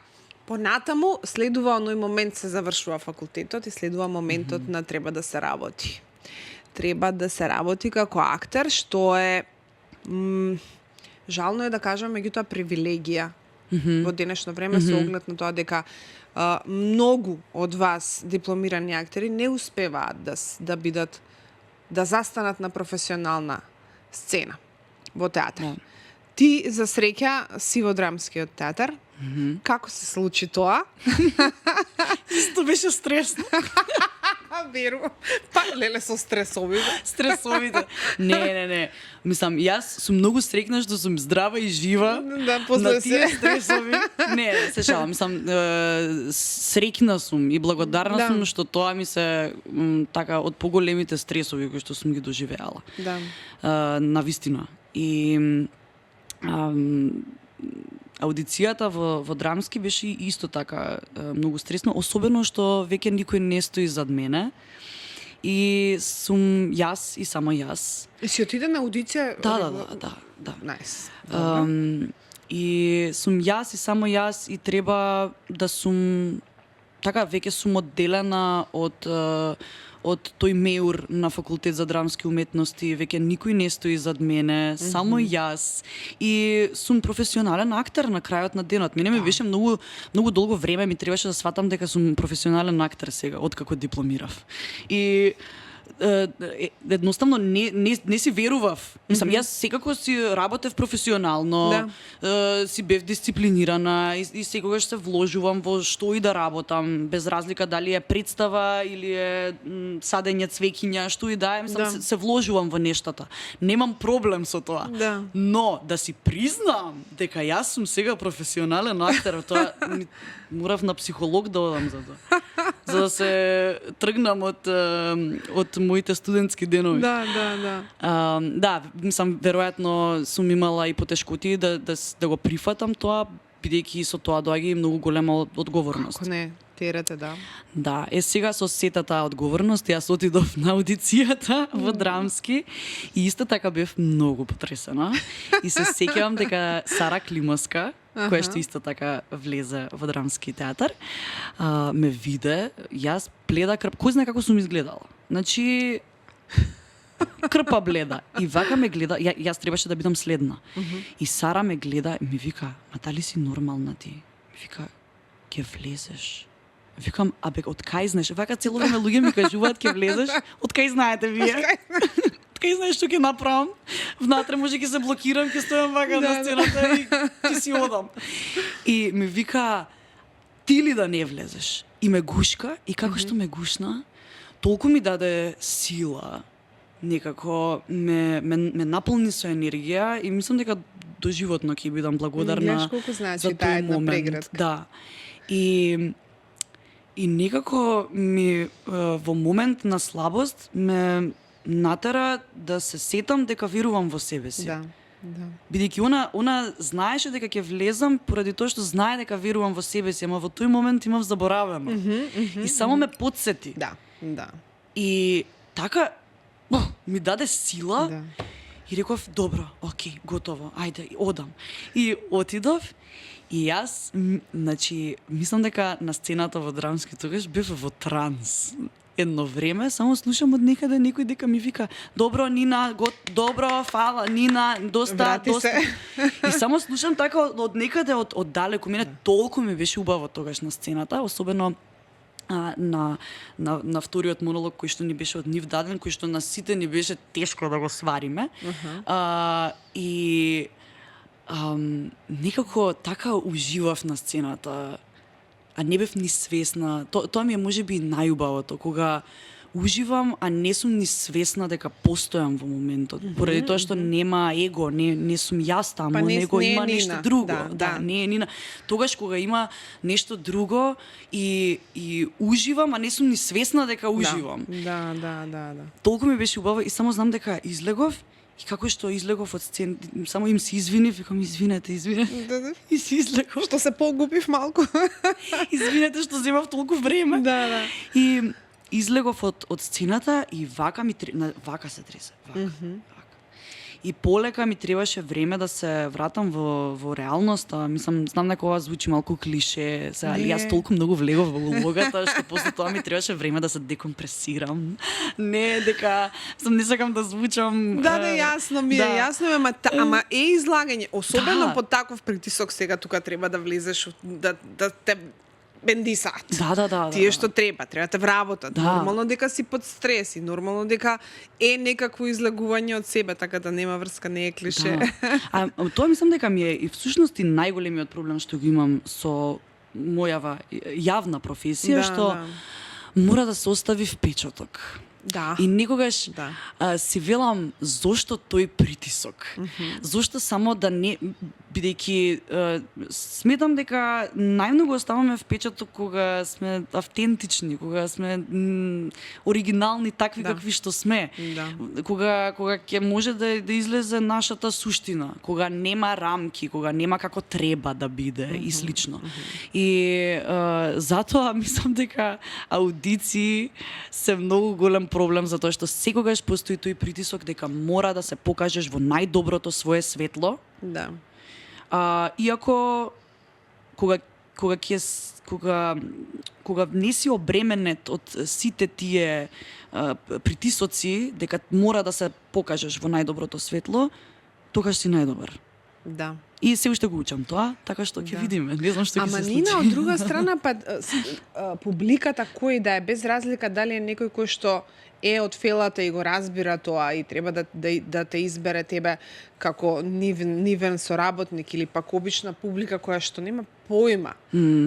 S1: понатаму следува оној момент, се завршува факултетот и следува моментот на треба да се работи. Треба да се работи како актер, што е жално е да кажам, меѓутоа привилегија во денешно време со оглед на тоа дека многу од вас дипломирани актери не успеваат да бидат да застанат на професионална сцена во театар. Ти за среќа си во драмскиот театар. Како се случи тоа?
S2: Исто беше стресно.
S1: Веру. Па леле со стресовите.
S2: Не. Мислам, јас сум многу среќна што сум здрава и жива.
S1: Да, после
S2: тие стресови. Не, се шалам, мислам, среќна сум и благодарна сум што тоа ми се така од поголемите стресови кои што сум ги доживеала.
S1: Да.
S2: Навистина. И аудицијата во драмски беше исто така многу стресно, особено што веќе никој не стои зад мене. И сум јас и само јас.
S1: И си отиде на аудиција?
S2: Да.
S1: Најс.
S2: И сум јас и само јас и треба да сум така веќе сум одделена од тој меур на факултет за драмски уметности, веќе никој не стои зад мене, само јас. И сум професионален актер на крајот на денот. Мене ми беше многу долго време ми требаше да сватам дека сум професионален актер сега, откако дипломирав. И едноставно не си верував. Мислам, јас секако си работев професионално, си бев дисциплинирана и секогаш се вложувам во што и да работам, без разлика дали е представа или е садење цвеќиња, што и да е, мислам, се вложувам во нештата. Немам проблем со тоа. Но да си признам дека јас сум сега професионален актер, тоа морав на психолог да одам за тоа. За да се тргнам од моите студентски денови. Да, мислам, веројатно сум имала и потешкоти да го прифатам тоа, бидејќи со тоа доаѓа и многу голема одговорност.
S1: Како не, терете, да.
S2: Да, сега со сета таа одговорност, јас отидов на аудицијата во драмски и исто така бев многу потресена. И се сеќавам дека Сара Климовска, која што исто така влезе во драмски театар, ме виде, јас бледа крп, кој знае како сум изгледала. Значи, крпа бледа. И вака ме гледа, јас требаше да бидам следна. И Сара ме гледа и ми вика, ма дали си нормална ти? Ми вика, ќе влезеш. Викам, абе, од кај знаеш? Вака цело време луѓе ми кажуваат ќе влезеш. Од кај знаете вие? Од кај знаеш што ќе направам? Внатре може ќе се блокирам, ќе стојам вака на сцената и ќе си одам. И ми вика, ти ли да не влезеш? И ме гушка, и како што ме гушна, толку ми даде сила, некако ме наполни со енергија и мислам дека доживотно ќе бидам благодарна
S1: колку значи
S2: за тој момент.
S1: преградка.
S2: Да. И И некако ми во момент на слабост ме натера да се сетам дека верувам во себе си.
S1: Да. Да.
S2: Бидејќи она знаеше дека ќе влезам поради тоа што знае дека верувам во себе си, ама во тој момент имав заборавено. И само ме потсети.
S1: Да. Да.
S2: И така ми даде сила.
S1: Да.
S2: И реков, добро, окей, готово, ајде, одам. И отидов, и јас, значи, мислам дека на сцената во драмски тогаш бев во транс. Едно време, само слушам од некаде некој дека ми вика, добро, Нина, добро, фала, Нина, доста,
S1: Врати
S2: доста.
S1: се.
S2: И само слушам така од некаде, од далеку. Мене толку ми беше убаво тогаш на сцената, особено на вториот монолог кој што ни беше од нив даден, кој што на сите ни беше тешко да го свариме. И некако така уживав на сцената, а не бев ни свесна. Тоа ми е можеби најубавото, кога уживам, а не сум ни свесна дека постојам во моментот. Поради тоа што нема его, не сум јас таму, него
S1: не
S2: има
S1: е
S2: нешто
S1: Нина.
S2: друго.
S1: Да.
S2: Не е Нина. Тогаш кога има нешто друго и уживам, а не сум ни свесна дека уживам.
S1: Да.
S2: Толку ми беше убаво и само знам дека излегов. И како што излегов од сцена, само им се извинив, викам извинете.
S1: Да.
S2: И се излегов.
S1: Што се погубив малку.
S2: Извинете што земав толку време.
S1: Да.
S2: И излегов од сцената и вака вака се тресе. Вака. И полека ми требаше време да се вратам во реалноста. Мислам, знам дека ова звучи малку клише, али јас толку многу влегов во улогата што после тоа ми требаше време да се декомпресирам. Не дека не сакам да звучам.
S1: Да, јасно ми е, ама е излагање, особено под таков притисок сега тука треба да влезеш да те бендисаат.
S2: Да.
S1: Тие што треба те вработат.
S2: Да.
S1: Нормално дека си под стрес и нормално дека е некакво излагување од себе, така да нема врска, не е клише.
S2: Да. Тоа мислам дека ми е и всушност и најголемиот проблем што го имам со мојава јавна професија, што мора да се остави впечаток.
S1: Да.
S2: И некогаш си велам зошто тој притисок? Зошто само да не, бидејќи сметам дека најмногу оставаме впечаток кога сме автентични, кога сме оригинални такви какви што сме.
S1: Да.
S2: Кога ќе може да излезе нашата суштина, кога нема рамки, кога нема како треба да биде и слично. И затоа мислам дека аудиции се многу голем проблем, затоа што секогаш постои тој притисок дека мора да се покажеш во најдоброто свое светло.
S1: Да.
S2: Иако кога не си обременет од сите тие притисоци дека мора да се покажеш во најдоброто светло, тогаш си најдобар.
S1: Да.
S2: И се уште го учам тоа, така што ќе видиме. Не знам што ќе се случи.
S1: Ама Нина, од друга страна, публиката кој да е, без разлика дали е некој кој што е од фелата и го разбира тоа и треба да те избере тебе како нивен соработник или пак обична публика која што нема појма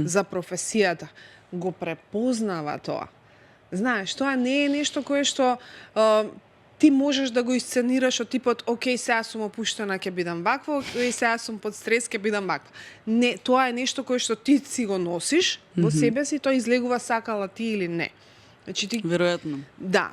S1: за професијата, го препознава тоа. Знаеш, тоа не е нешто кое што ти можеш да го исценираш од типот, окей, сега сум опуштена, ќе бидам ваква, окей, сега сум под стрес, ќе бидам ваква. Не, тоа е нешто кое што ти си го носиш во себе си, тоа излегува сакала ти или не. Значи ти
S2: веројатно.
S1: Да.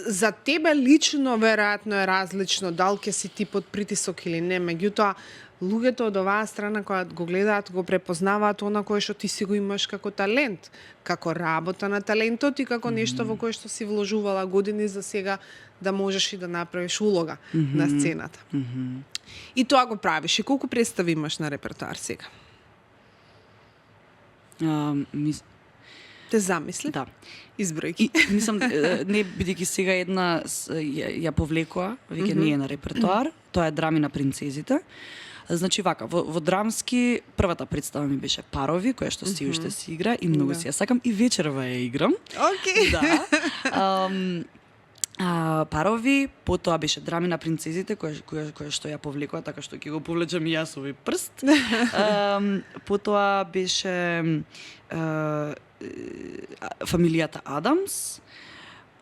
S1: За тебе лично веројатно е различно дали ќе си ти под притисок или не, меѓутоа луѓето од оваа страна која го гледаат, го препознаваат она кое што ти си го имаш како талент, како работа на талентот и како нешто во кое што си вложувала години за сега да можеш и да направиш улога на сцената. И тоа го правиш. И колку представи имаш на репертоар сега? Те замисли?
S2: Да.
S1: Избројки.
S2: Мислам, не бидејќи сега една ја повлекоа, веќе не е на репертоар, тоа е Драми на принцезите. Значи вака, во драмски првата представа ми беше Парови, која што си уште се игра и многу си ја сакам и вечерва ја играм.
S1: Окей.
S2: Да. Парови, потоа беше Драми на принцезите, која што ја повлекоа, така што ќе го повлечам и јас овој прст. Потоа беше Фамилијата Адамс,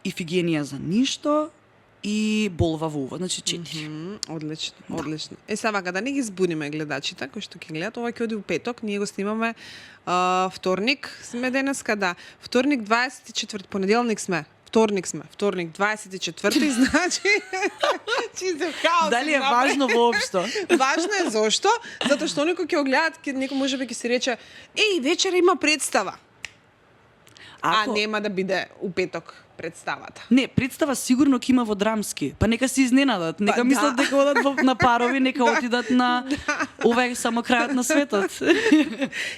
S2: Ифигенија за ништо и Болва во увод, значи 4.
S1: Одлично, одлично. Сега вака да не ги збуниме гледачите кои што ќе гледат, ова ќе оди у петок, ние го снимаме вторник сме денеска, да. Вторник 24, понеделник сме. Вторник 24, значи чисто хаос.
S2: Дали е важно воопшто?
S1: Важно е зошто? Затоа што некој ќе го гледат, некој можеби ќе си рече, еј, вечер има представа. А нема да биде у петок представата.
S2: Не, представа сигурно ќе има во драмски. Па нека се изненадат, нека мислат дека одат на парови, нека отидат на ова е само крајот на светот.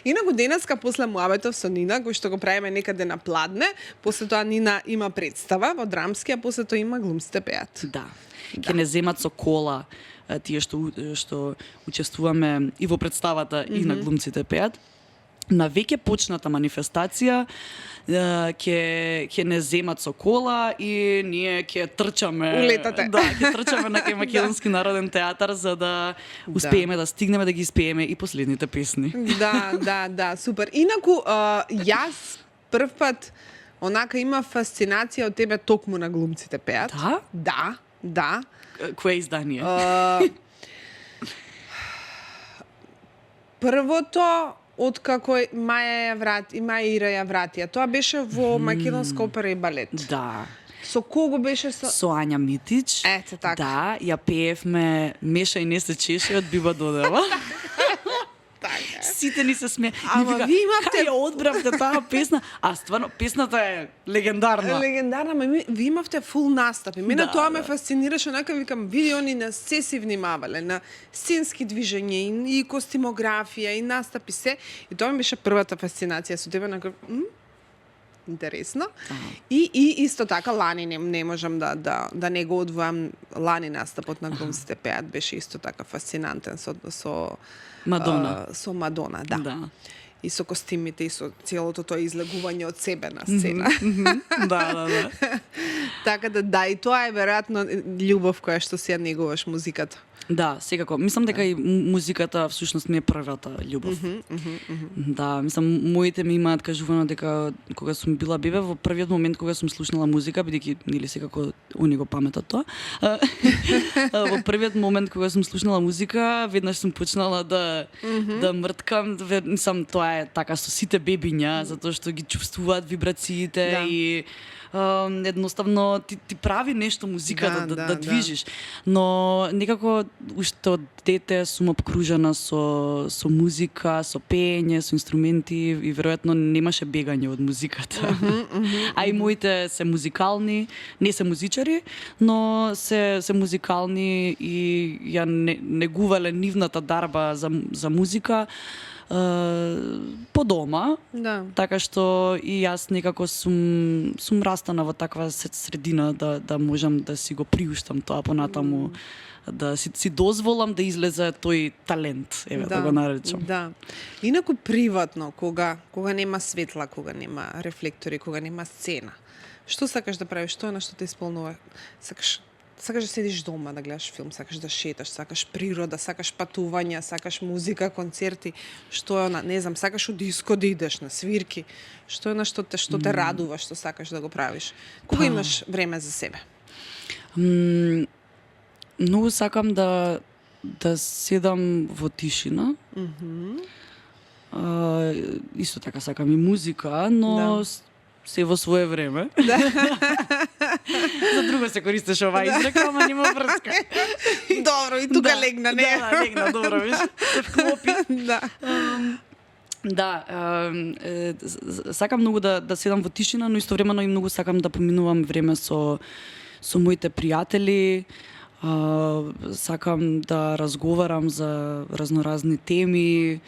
S1: Инаку денеска после муабетов со Нина, кој што го правиме некаде на Пладне, после тоа Нина има представа во драмски, а после тоа има глумците пеат.
S2: Да. Ќе не земат со кола тие што учествуваме и во представата и на глумците пеат. На веќе почната манифестација ќе не земат со кола и ние ќе трчаме.
S1: Улетате.
S2: Да, ќе трчаме на кај Македонски народен театар за да успееме да стигнеме да ги испееме и последните песни.
S1: Да, супер. Инаку јас прв пат онака има фасцинација од тебе токму на глумците пеат.
S2: Да?
S1: Да.
S2: Кое издание?
S1: Првото откако Маја Ира ја вратија. Тоа беше во Македонска опера и балет.
S2: Да.
S1: Со кого беше
S2: Со Ања Митич.
S1: Ете така.
S2: Да, ја пеевме Меша и не се чеше од Биба Додева.
S1: Така.
S2: Сите ни се смеа.
S1: Ама ви имавте...
S2: Кај ја одбравте таа песна? А стварно, песната е легендарна.
S1: Легендарна, ма ви имавте фул настапи. Мене тоа ме фасцинираше, онака викам, види они на се си внимавале, на сценски движења и костимографија и настапи се. И тоа ми беше првата фасцинација со тебе, онака, интересно. И исто така лани не можам да не го одвојам. Лани настапот на глумците пеат беше исто така фасцинантен со
S2: Мадона.
S1: Со Мадона, да. И со костимите и со целото тоа излегување од себе на сцена.
S2: Да.
S1: Така да, и тоа е веројатно љубов која што си ја негуваш музиката.
S2: Да, секако. Мислам дека и музиката всушност ми е првата љубов. Да, мислам моите ми имаат кажувано дека кога сум била бебе, во првиот момент кога сум слушнала музика, бидејќи нели секако они го паметат тоа. Во првиот момент кога сум слушнала музика, веднаш сум почнала да мрткам, мислам тоа е така со сите бебиња, затоа што ги чувствуваат вибрациите и едноставно ти прави нешто музиката да движиш. Но некако уште од дете сум обкружена со музика, со пеење, со инструменти и веројатно немаше бегање од музиката. А и моите се музикални, не се музичари, но се музикални и ја негувале нивната дарба за музика по дома, така што и јас некако сум растана во таква средина да можам да си го приуштам тоа понатаму, да си дозволам да излезе тој талент, да го наречам.
S1: Да. Инаку приватно, кога нема светла, кога нема рефлектори, кога нема сцена, што сакаш да правиш, што е на што те исполнува? Сакаш да седиш дома, да гледаш филм, сакаш да шеташ, сакаш природа, сакаш патувања, сакаш музика, концерти, што е на, не знам, сакаш у диско да идеш на свирки, што е на што те радува, што сакаш да го правиш? Кога имаш време за себе?
S2: Многу сакам да седам во тишина. Исто така сакам и музика, но се во свое време. За друго се користеше оваа изрека, ама нема врска.
S1: Добро, и тука легна, не?
S2: Да, легна, добро, виж. Се вклопи. Да, сакам многу да седам во тишина, но истовремено и многу сакам да поминувам време со моите пријатели. Сакам да разговарам за разноразни теми.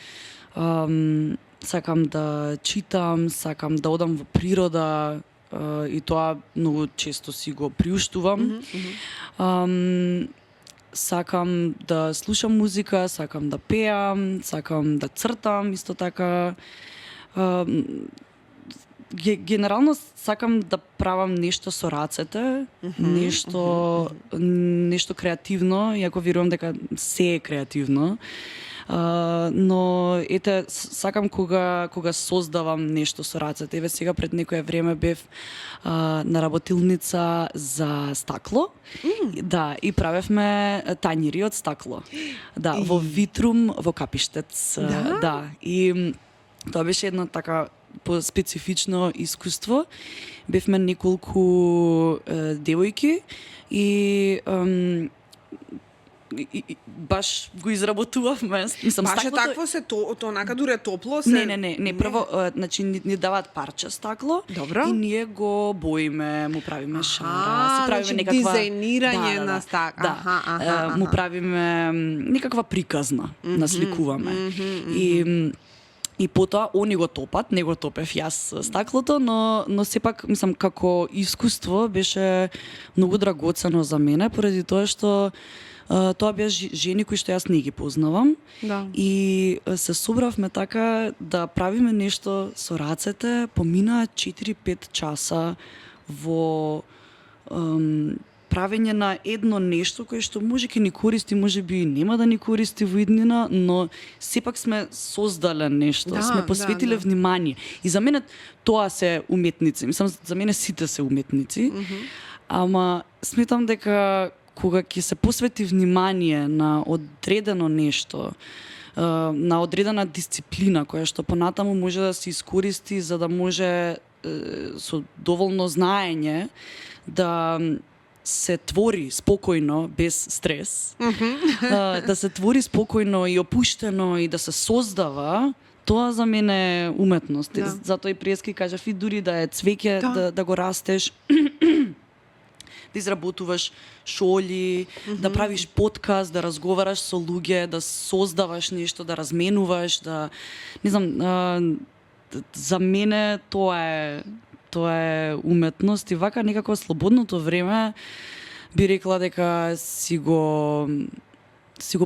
S2: Сакам да читам, сакам да одам во природа и тоа многу често си го приуштувам. Сакам да слушам музика, сакам да пеам, сакам да цртам, исто така. Генерално сакам да правам нешто со рацете, нешто креативно, иако верувам дека се е креативно. Но ете сакам кога создавам нешто со рацете. Еве сега пред некое време бев на работилница за стакло. Да, и правевме тањири од стакло. Да, во Витрум, во Капиштец. Да, и тоа беше едно така специфично искуство. Бевме неколку девојки и баш го изработувавме. Мислам,
S1: Баш е
S2: стаклото...
S1: такво се то онака дуре топло се.
S2: Не, прво значи ни даваат парче стакло.
S1: Добро.
S2: И ние го боиме, му правиме шара, си правиме
S1: значи
S2: некаква
S1: дизајнирање на стак.
S2: Да. Му правиме некаква приказна, насликуваме. И потоа они го топат, не го топев јас стаклото, но сепак мислам како искуство беше многу драгоцено за мене поради тоа што тоа беа жени кои што јас не ги познавам.
S1: Да.
S2: И се собравме така да правиме нешто со рацете, поминаа 4-5 часа во правење на едно нешто кое што може ќе ни користи, може би и нема да ни користи во иднина, но сепак сме создале нешто, сме посветиле внимание. И за мене тоа се уметници. Мислам, за мене сите се уметници. Ама сметам дека кога ќе се посвети внимание на одредено нешто, на одредена дисциплина која што понатаму може да се искористи за да може со доволно знаење да се твори спокојно, без стрес, да се твори спокојно и опуштено и да се создава, тоа за мене е уметност. Да. Затоа и Приески кажав, и дури да е цвеќе, да го растеш, да изработуваш шоли, да правиш подкаст, да разговараш со луѓе, да создаваш нешто, да разменуваш, да... Не знам, за мене тоа е уметност и вака некако слободното време би рекла дека си го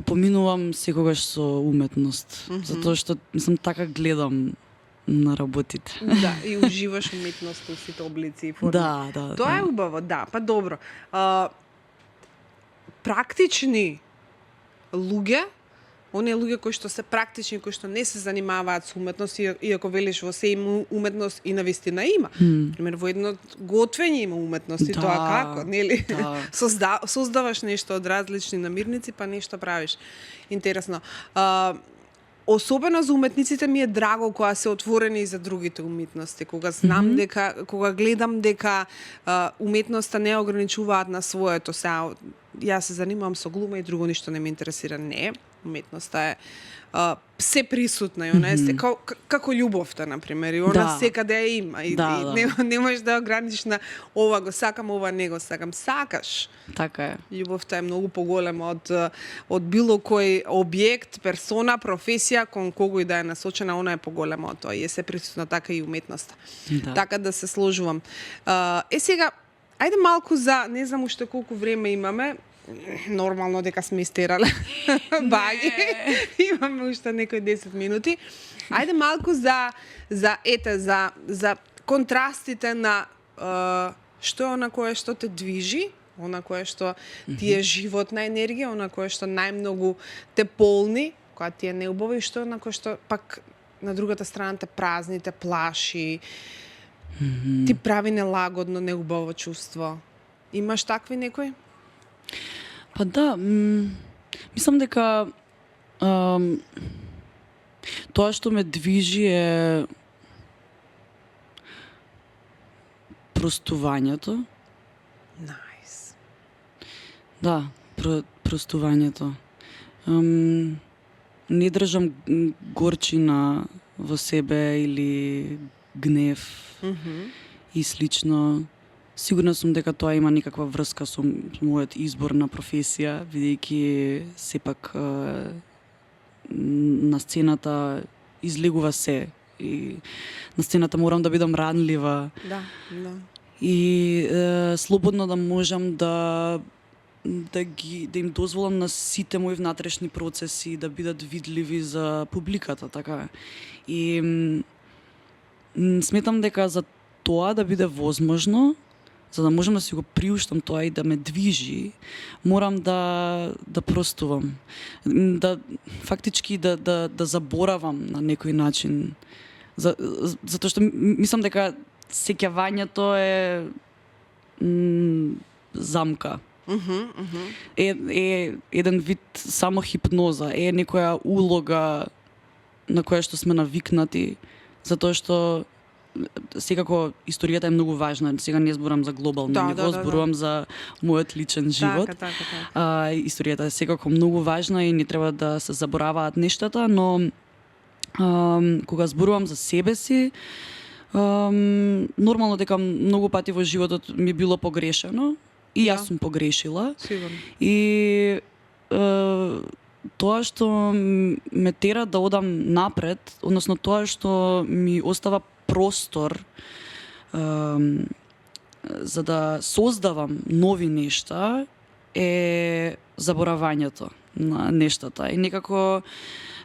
S2: поминувам секогаш со уметност. Затоа што мислам така гледам на работите.
S1: Да, и уживаш уметност во сите облици и форми.
S2: Да.
S1: Тоа е убаво, да, па добро. Практични луѓе, оние луѓе кои што се практични, кои што не се занимаваат со уметност, иако велиш во се има уметност и навистина има. Пример, во едно готвење има уметност и тоа како, нели? Да. Создаваш нешто од различни намирници, па нешто правиш. Интересно. Особено за уметниците ми е драго кога се отворени и за другите уметности, кога знам дека, кога гледам дека уметноста не ограничуваат на своето. Сега, јас се занимавам со глума и друго ништо не ме интересира. Не, уметноста е се присутна и она е како љубовта, например, и она секаде ја има и не можеш да ограничиш на ова го сакам, ова не го сакам. Сакаш.
S2: Така е.
S1: Љубовта е многу поголема од било кој објект, персона, професија кон кого и да е насочена, она е поголема од тоа и е се присутна така и уметноста.
S2: Да.
S1: Така да се сложувам. Сега, ајде малку за, не знам уште колку време имаме, нормално дека сме истерале баги. Имаме уште некои 10 минути. Ајде малку за контрастите на што е она кое што те движи, она кое што ти е животна енергија, она кое што најмногу те полни, која ти е неубава и што е она кое што пак на другата страна те празни, те плаши, ти прави нелагодно, неубаво чувство. Имаш такви некои?
S2: Па да, мислам дека тоа што ме движи е простувањето.
S1: Nice.
S2: Да, простувањето. Не држам горчина во себе или гнев и слично. Сигурна сум дека тоа има некаква врска со мојот избор на професија, бидејќи сепак на сцената излегува се и на сцената морам да бидам ранлива.
S1: Да.
S2: И слободно да можам да им дозволам на сите мои внатрешни процеси да бидат видливи за публиката, така. И сметам дека за тоа да биде возможно, за да можам да си го приуштам тоа и да ме движи, морам да простувам. Фактички да заборавам на некој начин. Затоа што мислам дека сеќавањето е замка. Е еден вид само хипноза, е некоја улога на која што сме навикнати, затоа што секако историјата е многу важна. Сега не зборам за глобално ниво, зборувам за мојот личен живот.
S1: Така.
S2: Историјата е секако многу важна и не треба да се забораваат нештата, но кога зборувам за себе си, нормално дека многу пати во животот ми било погрешено и јас сум погрешила.
S1: Сигурно.
S2: И тоа што ме тера да одам напред, односно тоа што ми остава простор за да создавам нови нешта е заборавањето на нештата. И некако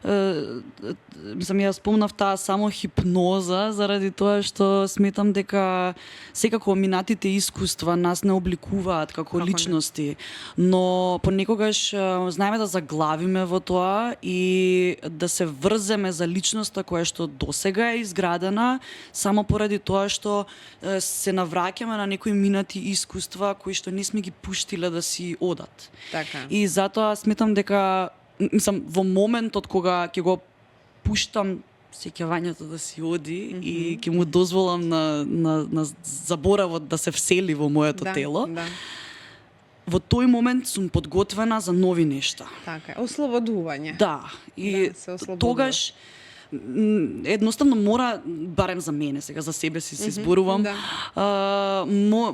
S2: мислам, ја спомнав таа само хипноза заради тоа што сметам дека секако минатите искуства нас не обликуваат како личности, но понекогаш знаеме да заглавиме во тоа и да се врземе за личноста која што досега е изградена само поради тоа што се навраќаме на некои минати искуства кои што не сме ги пуштиле да си одат.
S1: Така.
S2: И затоа сметам дека во моментот кога ќе го пуштам сеќавањето да си оди и ќе му дозволам на заборавот да се всели во моето тело, во тој момент сум подготвена за нови нешта.
S1: Така, ослободување.
S2: Да, и тогаш едноставно мора, барем за мене, сега за себе си зборувам,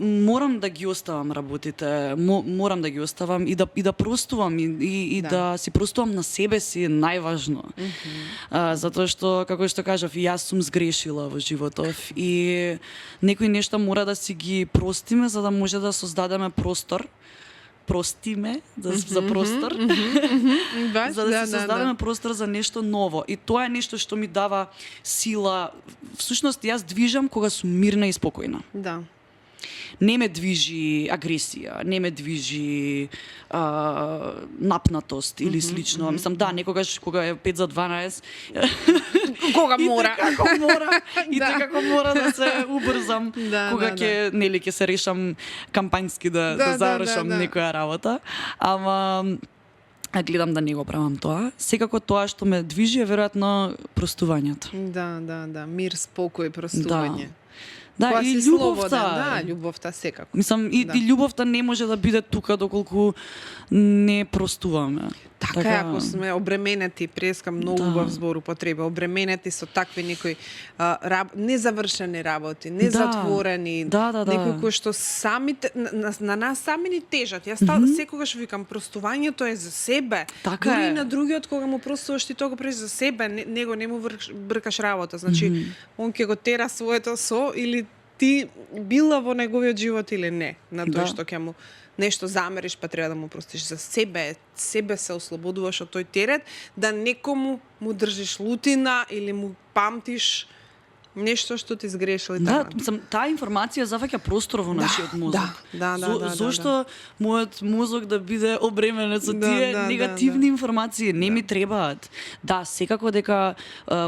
S2: морам да ги оставам работите, морам да ги оставам и да простувам и да си простувам на себе си е најважно. Затоа што, како што кажав, и јас сум сгрешила во животов и некои нешта мора да си ги простиме за да може да создадеме простор за простор, за да се создадеме простор за нешто ново. И тоа е нешто што ми дава сила. Всушност, јас движам кога сум мирна и спокојна.
S1: Да.
S2: Не ме движи агресија, не ме движи напнатост или слично. Мислам, да, некогаш кога е 5 за 12,
S1: кога мора.
S2: И како мора да се убрзам, кога ќе се решам кампањски да завршам некоја работа. Ама гледам да не го правам тоа. Секако тоа што ме движи е веројатно простувањето.
S1: Да, мир, спокој, простување.
S2: Да, и љубовта.
S1: Љубовта секако.
S2: Мислам, и љубовта не може да биде тука доколку не простуваме.
S1: Така, ако сме обременети, преска многу убав збор употреба, обременети со такви некои незавршени работи, незатворени, некои кои што самите на нас сами ни тежат. Јас секогаш викам, простувањето е за себе.
S2: Така
S1: дури на другиот кога му простуваш ти тоа го правиш за себе, него не му бркаш работа. Значи, он ќе го тера своето со или ти била во неговиот живот или не, на тоа што ќе му нешто замериш, па треба да му простиш за себе се ослободуваш од тој терет, да некому му држиш лутина или му памтиш нешто што ти сгрешил и така.
S2: Да, таа информација зафаќа простор во нашиот мозок.
S1: Да.
S2: Зошто мојот мозок да биде обременет со тие негативни информации? Не ми требаат. Да, секако дека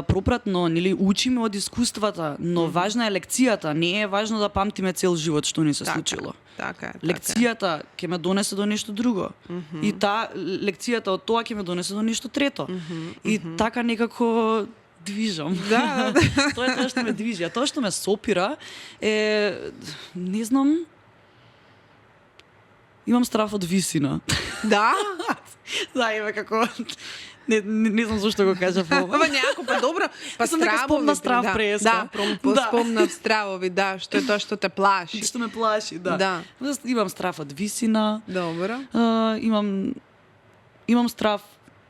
S2: пропратно, нели, учиме од искуствата, но важна е лекцијата, не е важно да памтиме цел живот што ни се случило.
S1: Така.
S2: Лекцијата ќе ме донесе до нешто друго. И лекцијата од тоа ќе ме донесе до нешто трето. И така некако движам.
S1: Да.
S2: Тоа е тоа што ме движи. А тоа што ме сопира е, не знам, имам страф од висина.
S1: Да?
S2: Да, еве како не знам зошто го кажав ова.
S1: Ама некако па добро, па стравови.
S2: Спомна страв преска.
S1: Спомнав стравови, што е тоа што те плаши.
S2: Што ме плаши, да. Имам страф од висина.
S1: Добро.
S2: Имам страф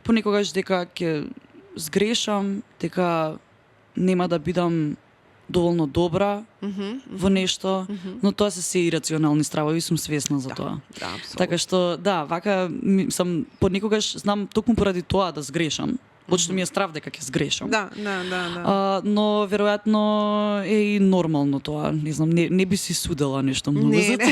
S2: понекогаш дека ќе сгрешам, дека нема да бидам доволно добра во нешто, но тоа се ирационални стравови, сум свесна за тоа.
S1: Да, апсолутно.
S2: Така што, да, вака, понекогаш знам токму поради тоа да сгрешам, Почто ми е страв дека ќе сгрешам.
S1: Да.
S2: Но веројатно е и нормално тоа. Не знам, не би си судела нешто многу за тоа.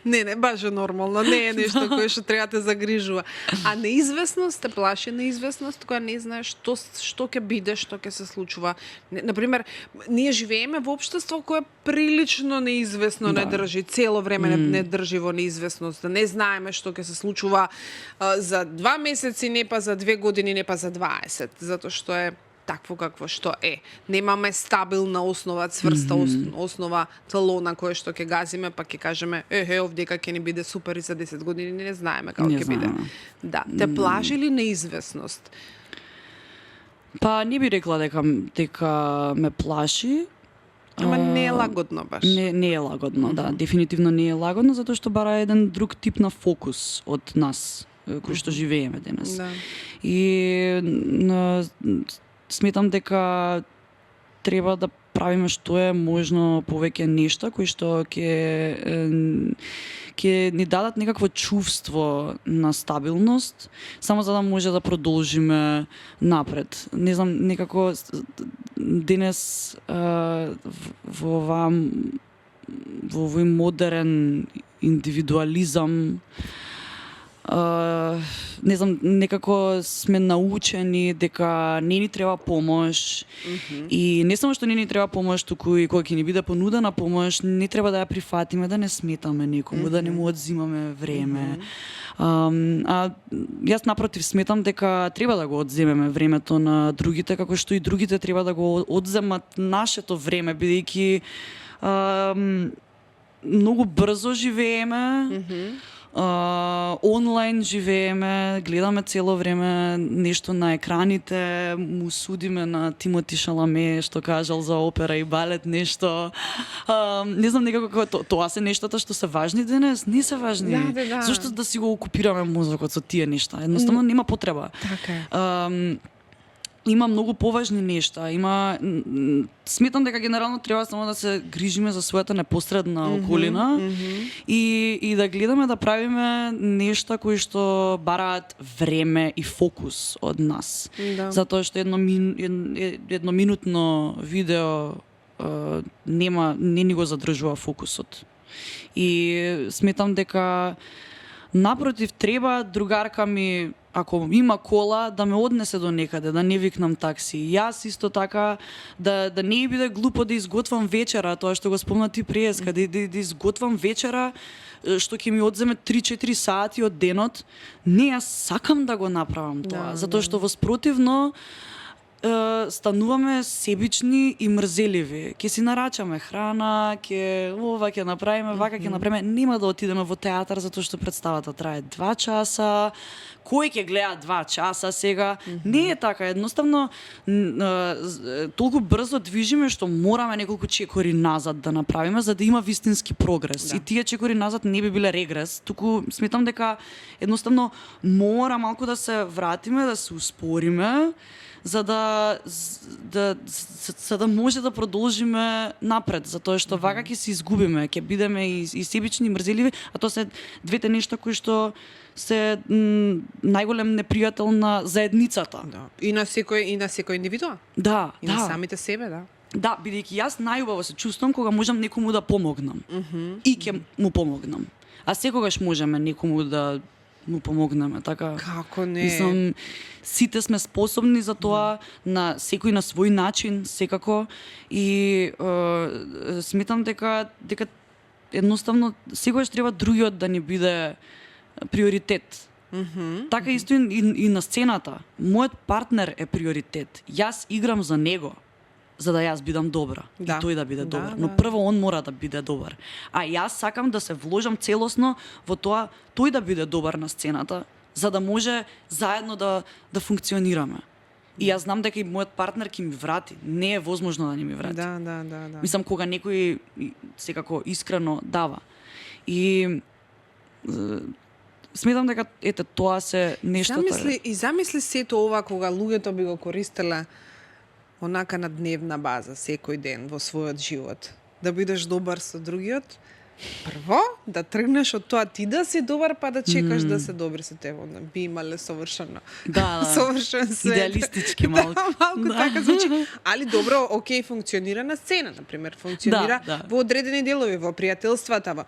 S1: Не, баш е нормално. Не е нешто кое што треба да те загрижува. А неизвестност, те плаши неизвестност, која не знаеш што ќе биде, што ќе се случува. Например, ние живееме во општество кое прилично неизвестно не држи, цело време не држи во неизвестност. Не знаеме што ќе се случува за 2 месеци, не па за 2 години, не па за 20, затоа што е такво какво што е. Немаме стабилна основа, цврста основа, тало на кое што ќе газиме, па ќе кажеме, овдека ќе ни биде супер и за 10 години, не знаеме како ќе биде. Да, те плаши ли неизвестност?
S2: Па не би рекла дека ме плаши.
S1: Ама не е лагодно баш.
S2: Не е лагодно, да. Дефинитивно не е лагодно, затоа што бара еден друг тип на фокус од нас, кои што живееме денес.
S1: Да.
S2: И сметам дека треба да правиме што е можно повеќе нешта кои што ќе ни дадат некакво чувство на стабилност, само за да може да продолжиме напред. Не знам, некако денес во овој модерен индивидуализам, не знам, некако сме научени дека не ни треба помош и не само што не ни треба помош, туку и кога ќе ни биде понудена помош, не треба да ја прифатиме, да не сметаме некому, да не му одзимаме време. Јас напротив сметам дека треба да го одземеме времето на другите, како што и другите треба да го одземат нашето време, бидејќи многу брзо живееме. Онлайн живееме, гледаме цело време нешто на екраните, му судиме на Тимоти Шаламе што кажал за опера и балет нешто. Не знам некако тоа се нештата што се важни денес, не се важни.
S1: Да.
S2: Зошто да си го окупираме мозокот со тие нешта? Едноставно нема потреба.
S1: Така е.
S2: Има многу поважни нешта. Сметам дека генерално треба само да се грижиме за својата непосредна околина и да гледаме да правиме нешта кои што бараат време и фокус од нас.
S1: Да.
S2: Затоа што едноминутно видео не ни го задржува фокусот. И сметам дека напротив треба другарка ми, ако има кола, да ме однесе до некаде, да не викнам такси. Јас исто така да не биде глупо да изготвам вечера, тоа што го спомна ти преска, да изготвам вечера што ќе ми одземе 3-4 сати од денот. Не, јас сакам да го направам тоа, затоа што воспротивно стануваме себични и мрзеливи. Ќе си нарачаме храна, ќе направиме, вака ќе направиме, нема да отидеме во театар затоа што представата трае 2 часа. Кој ќе гледа 2 часа сега? Не е така, едноставно толку брзо движиме што мораме неколку чекори назад да направиме за да има вистински прогрес. И тие чекори назад не би биле регрес, туку сметам дека едноставно мора малку да се вратиме, да се успориме, за да може да продолжиме напред, затоа што вака ќе се изгубиме, ќе бидеме и себични, и мрзеливи, а тоа се двете нешта кои што се најголем непријател на заедницата.
S1: Да. И на секој индивидуа.
S2: Да,
S1: и на самите себе, да.
S2: Да, бидејќи јас најубаво се чувствувам кога можам некому да помогнам. И ќе му помогнам. А секогаш можеме некому да му помогнеме, така.
S1: Како не?
S2: Мислам, сите сме способни за тоа, на секој на свој начин, секако. И сметам дека едноставно секогаш треба другиот да ни биде приоритет. Така исто и на сцената. Мојот партнер е приоритет. Јас играм за него, за да јас бидам добра и тој да биде добар. Но прво он мора да биде добар. А јас сакам да се вложам целосно во тоа тој да биде добар на сцената, за да може заедно да функционираме. И јас знам дека и мојот партнер ќе ми врати. Не е возможно да не ми врати.
S1: Да.
S2: Мислам, кога некој секако искрено дава. И сметам дека тоа се нештата.
S1: Замисли сето ова кога луѓето би го користеле онака на дневна база, секој ден во својот живот. Да бидеш добар со другиот, Прво, да тргнеш од тоа ти да си добар, па да чекаш да се добри со тебе. Би имале совршено.
S2: Да,
S1: совршен свет.
S2: Идеалистички малку.
S1: Да, малку така звучи. Али добро, окей, функционира на сцена, например, функционира во одредени делови, во пријателствата,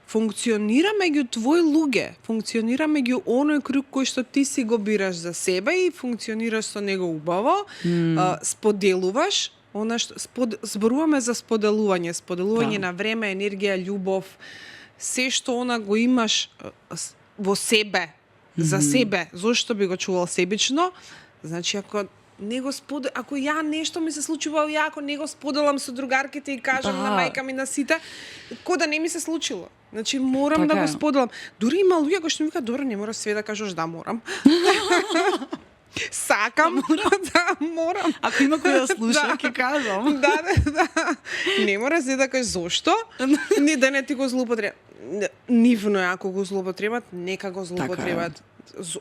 S1: функционира меѓу твои луѓе, функционира меѓу оној круг кој што ти си го бираш за себе и функционираш со него убаво, споделуваш, она што зборуваме за споделување на време, енергија, љубов, се што она го имаш во себе, за себе, зошто би го чувал себично, значи ако не го ако ја нешто ми се случува, ја ако не го споделам со другарките и кажам на мајка ми на сите, ко да не ми се случило. Значи морам да го споделам. Дури има луѓе кои што ми викаат, добро, не мора све да кажеш, да морам. Сакам, морам.
S2: Ако има кој да слуша, ќе кажам.
S1: Да. Не мора се да кажеш зошто, ни да не ти го злоупотребат. Нивно е ако го злоупотребат, нека го злоупотребат.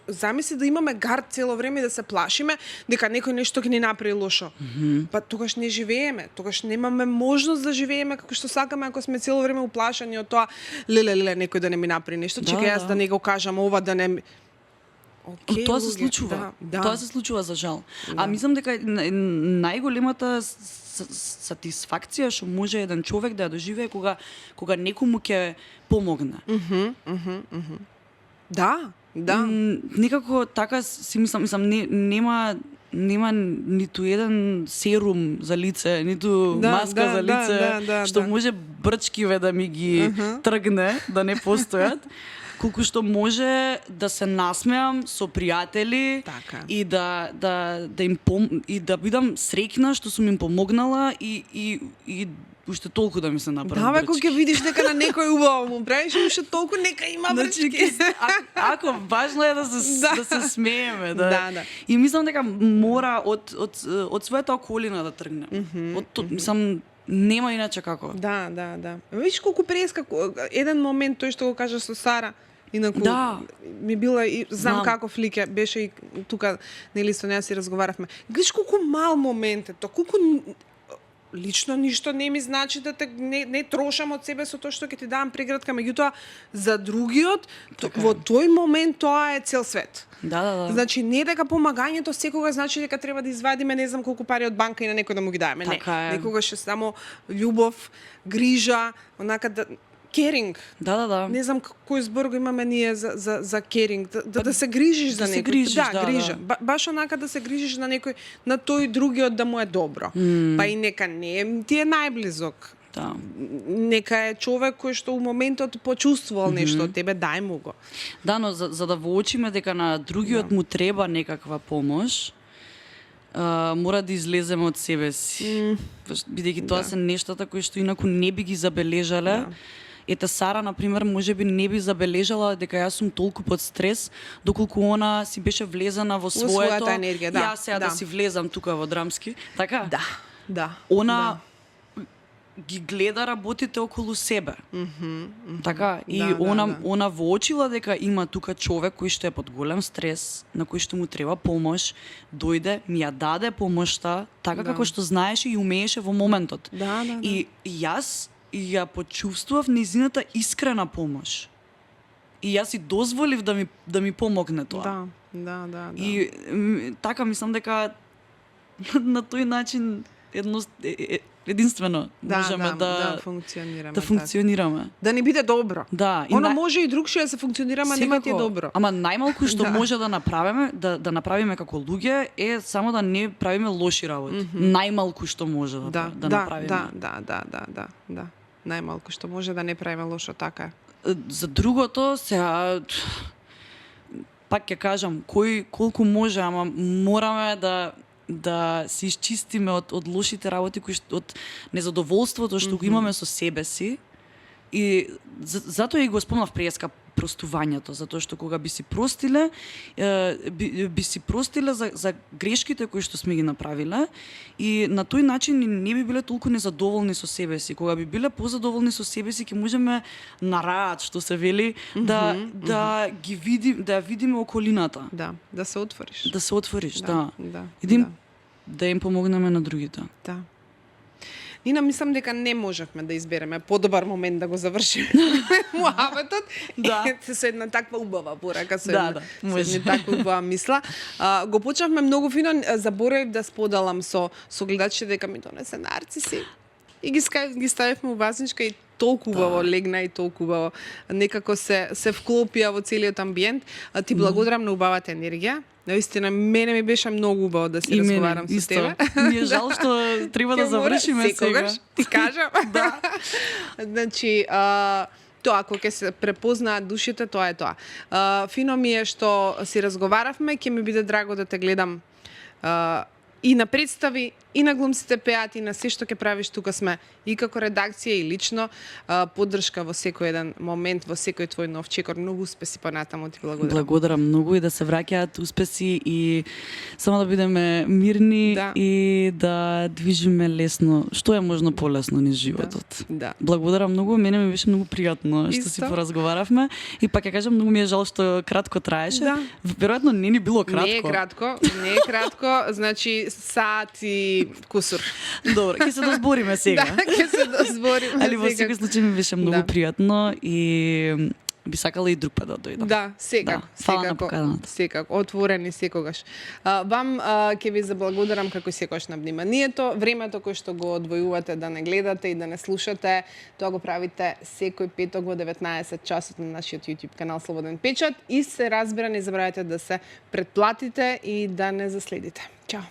S1: Замисли да имаме гард цело време и да се плашиме дека некој нешто ќе ни направи лошо. Па тогаш не живееме, тогаш немаме можност да живееме како што сакаме ако сме цело време уплашени од тоа леле некој да не ми направи нешто, чекај јас да не го кажам ова да не
S2: тоа се случува. Тоа се случува за жал. А мислам дека најголемата сатисфакција што може еден човек да ја доживее кога некому ќе помогне. Да. Некако така си мислам нема ниту еден серум за лице, ниту маска за лице што може брчкиве да ми ги тргне, да не постојат. Колку што може да се насмеам со пријатели и да им и да бидам среќна што сум им помогнала и уште толку да ми се направи брчки.
S1: Да, кога ќе видиш дека на некој убаво му правиш, уште толку нека има брчки.
S2: Ако важно е да се смееме, да. И мислам дека мора од својата околина да тргне. Мислам нема иначе како.
S1: Да. Виж колку преска еден момент тој што го кажа со Сара. Инаку ми била и знам каков лик беше и тука нели со неа си разговаравме. Гледаш колку мал момент е тоа, колку лично ништо не ми значи да те не трошам од себе со тоа што ќе ти давам прегратка, меѓутоа за другиот во тој момент тоа е цел свет.
S2: Да.
S1: Значи не дека помагањето секогаш значи дека треба да извадиме не знам колку пари од банка и на некој да му ги даваме. Не, некогаш е само љубов, грижа, онака да керинг.
S2: Да.
S1: Не знам кој збор го имаме ние за керинг, да се грижиш за некој. Грижа. Баш онака да се грижиш на некој, на тој другиот да му е добро. Па и нека не ти е најблизок.
S2: Да.
S1: Нека е човек кој што у моментот почувствувал нешто од тебе, дај му го.
S2: Да, но за да воочиме дека на другиот му треба некаква помош, мора да излеземе од себе си. Бидејќи тоа се нештата кои што инаку не би ги забележале. Ете Сара, например, можеби не би забележала дека јас сум толку под стрес, доколку она си беше влезена во својата
S1: енергија,
S2: Јас сега да си влезам тука во драмски, така?
S1: Да.
S2: Она ги гледа работите околу себе. Така? И она воочила дека има тука човек кој што е под голем стрес, на кој што му треба помош, дојде, ми ја даде помошта, така како што знаеше и умееше во моментот. И јас ја почувствував нејзината искрена помош. И јас си дозволив да ми помогне тоа.
S1: Да.
S2: И така мислам дека на тој начин единствено можеме да функционираме.
S1: Да не биде добро.
S2: Да.
S1: Она може и друг што да се функционираме, нема ти е добро.
S2: Ама најмалку што може да направиме, да направиме како луѓе е само да не правиме лоши работи. Најмалку што може да направиме.
S1: Да. Најмалку што може да не правиме лошо, така.
S2: За другото сега пак ќе кажам колку може, ама мораме да се исчистиме од лошите работи од незадоволството што го имаме со себе си. И затоа и го спомнав преска простувањето, затоа што кога би си простиле за грешките кои што сме ги направиле и на тој начин не би биле толку незадоволни со себе си. Кога би биле позадоволни со себе си, ќе можеме на раат, што се вели, да ја видиме околината.
S1: Да се отвориш.
S2: Да. Да им помогнеме на другите.
S1: Да. И намислам дека не можевме да избереме подобар момент да го завршиме муабетот.
S2: Да.
S1: Со една таква убава порака, со
S2: Да,
S1: една,
S2: да,
S1: со
S2: може.
S1: една таква убава мисла. Го почнавме многу фино, заборавив да споделам со гледачите дека ми донесе нарциси. И ги ставивме у вазничка и толку убаво легна и толку убаво некако се вклопија во целиот амбиент. Ти благодарам на убавата енергија. Наистина, мене ми беше многу убаво да се разговарам со тебе.
S2: Ми е жал што треба да завршиме сега.
S1: Секогаш, ти кажам.
S2: Да.
S1: Значи, тоа, ако ќе се препознаат душите, тоа е тоа. Фино ми е што си разговаравме, ќе ми биде драго да те гледам и на представи, и на глумците пеат, и на се што ќе правиш, тука сме и како редакција, и лично. Поддршка во секој еден момент, во секој твој нов чекор. Многу успеси понатаму, ти благодарам.
S2: Благодарам многу и да се враќаат успеси и само да бидеме мирни и да движиме лесно, што е можно полесно низ животот.
S1: Да.
S2: Благодарам многу, мене ми беше многу пријатно што си поразговаравме и пак ја кажам, многу ми е жал што кратко траеше.
S1: Да.
S2: Веројатно не ни било кратко.
S1: Не е кратко, значи сат и кусур.
S2: Добро, ќе се дозбориме сега.
S1: Да, ќе се дозбориме.
S2: Али во секој случај ми беше многу пријатно и би сакала и друг пат да дојдам.
S1: Да, секако.
S2: Фала на поканата.
S1: Секако, отворени секогаш. Вам ќе ви заблагодарам како секогаш на вниманието, времето кое што го одвојувате да не гледате и да не слушате, тоа го правите секој петок во 19 часот на нашиот YouTube канал Слободен печат и се разбира, не забравяйте да се претплатите и да не заследите. Чао.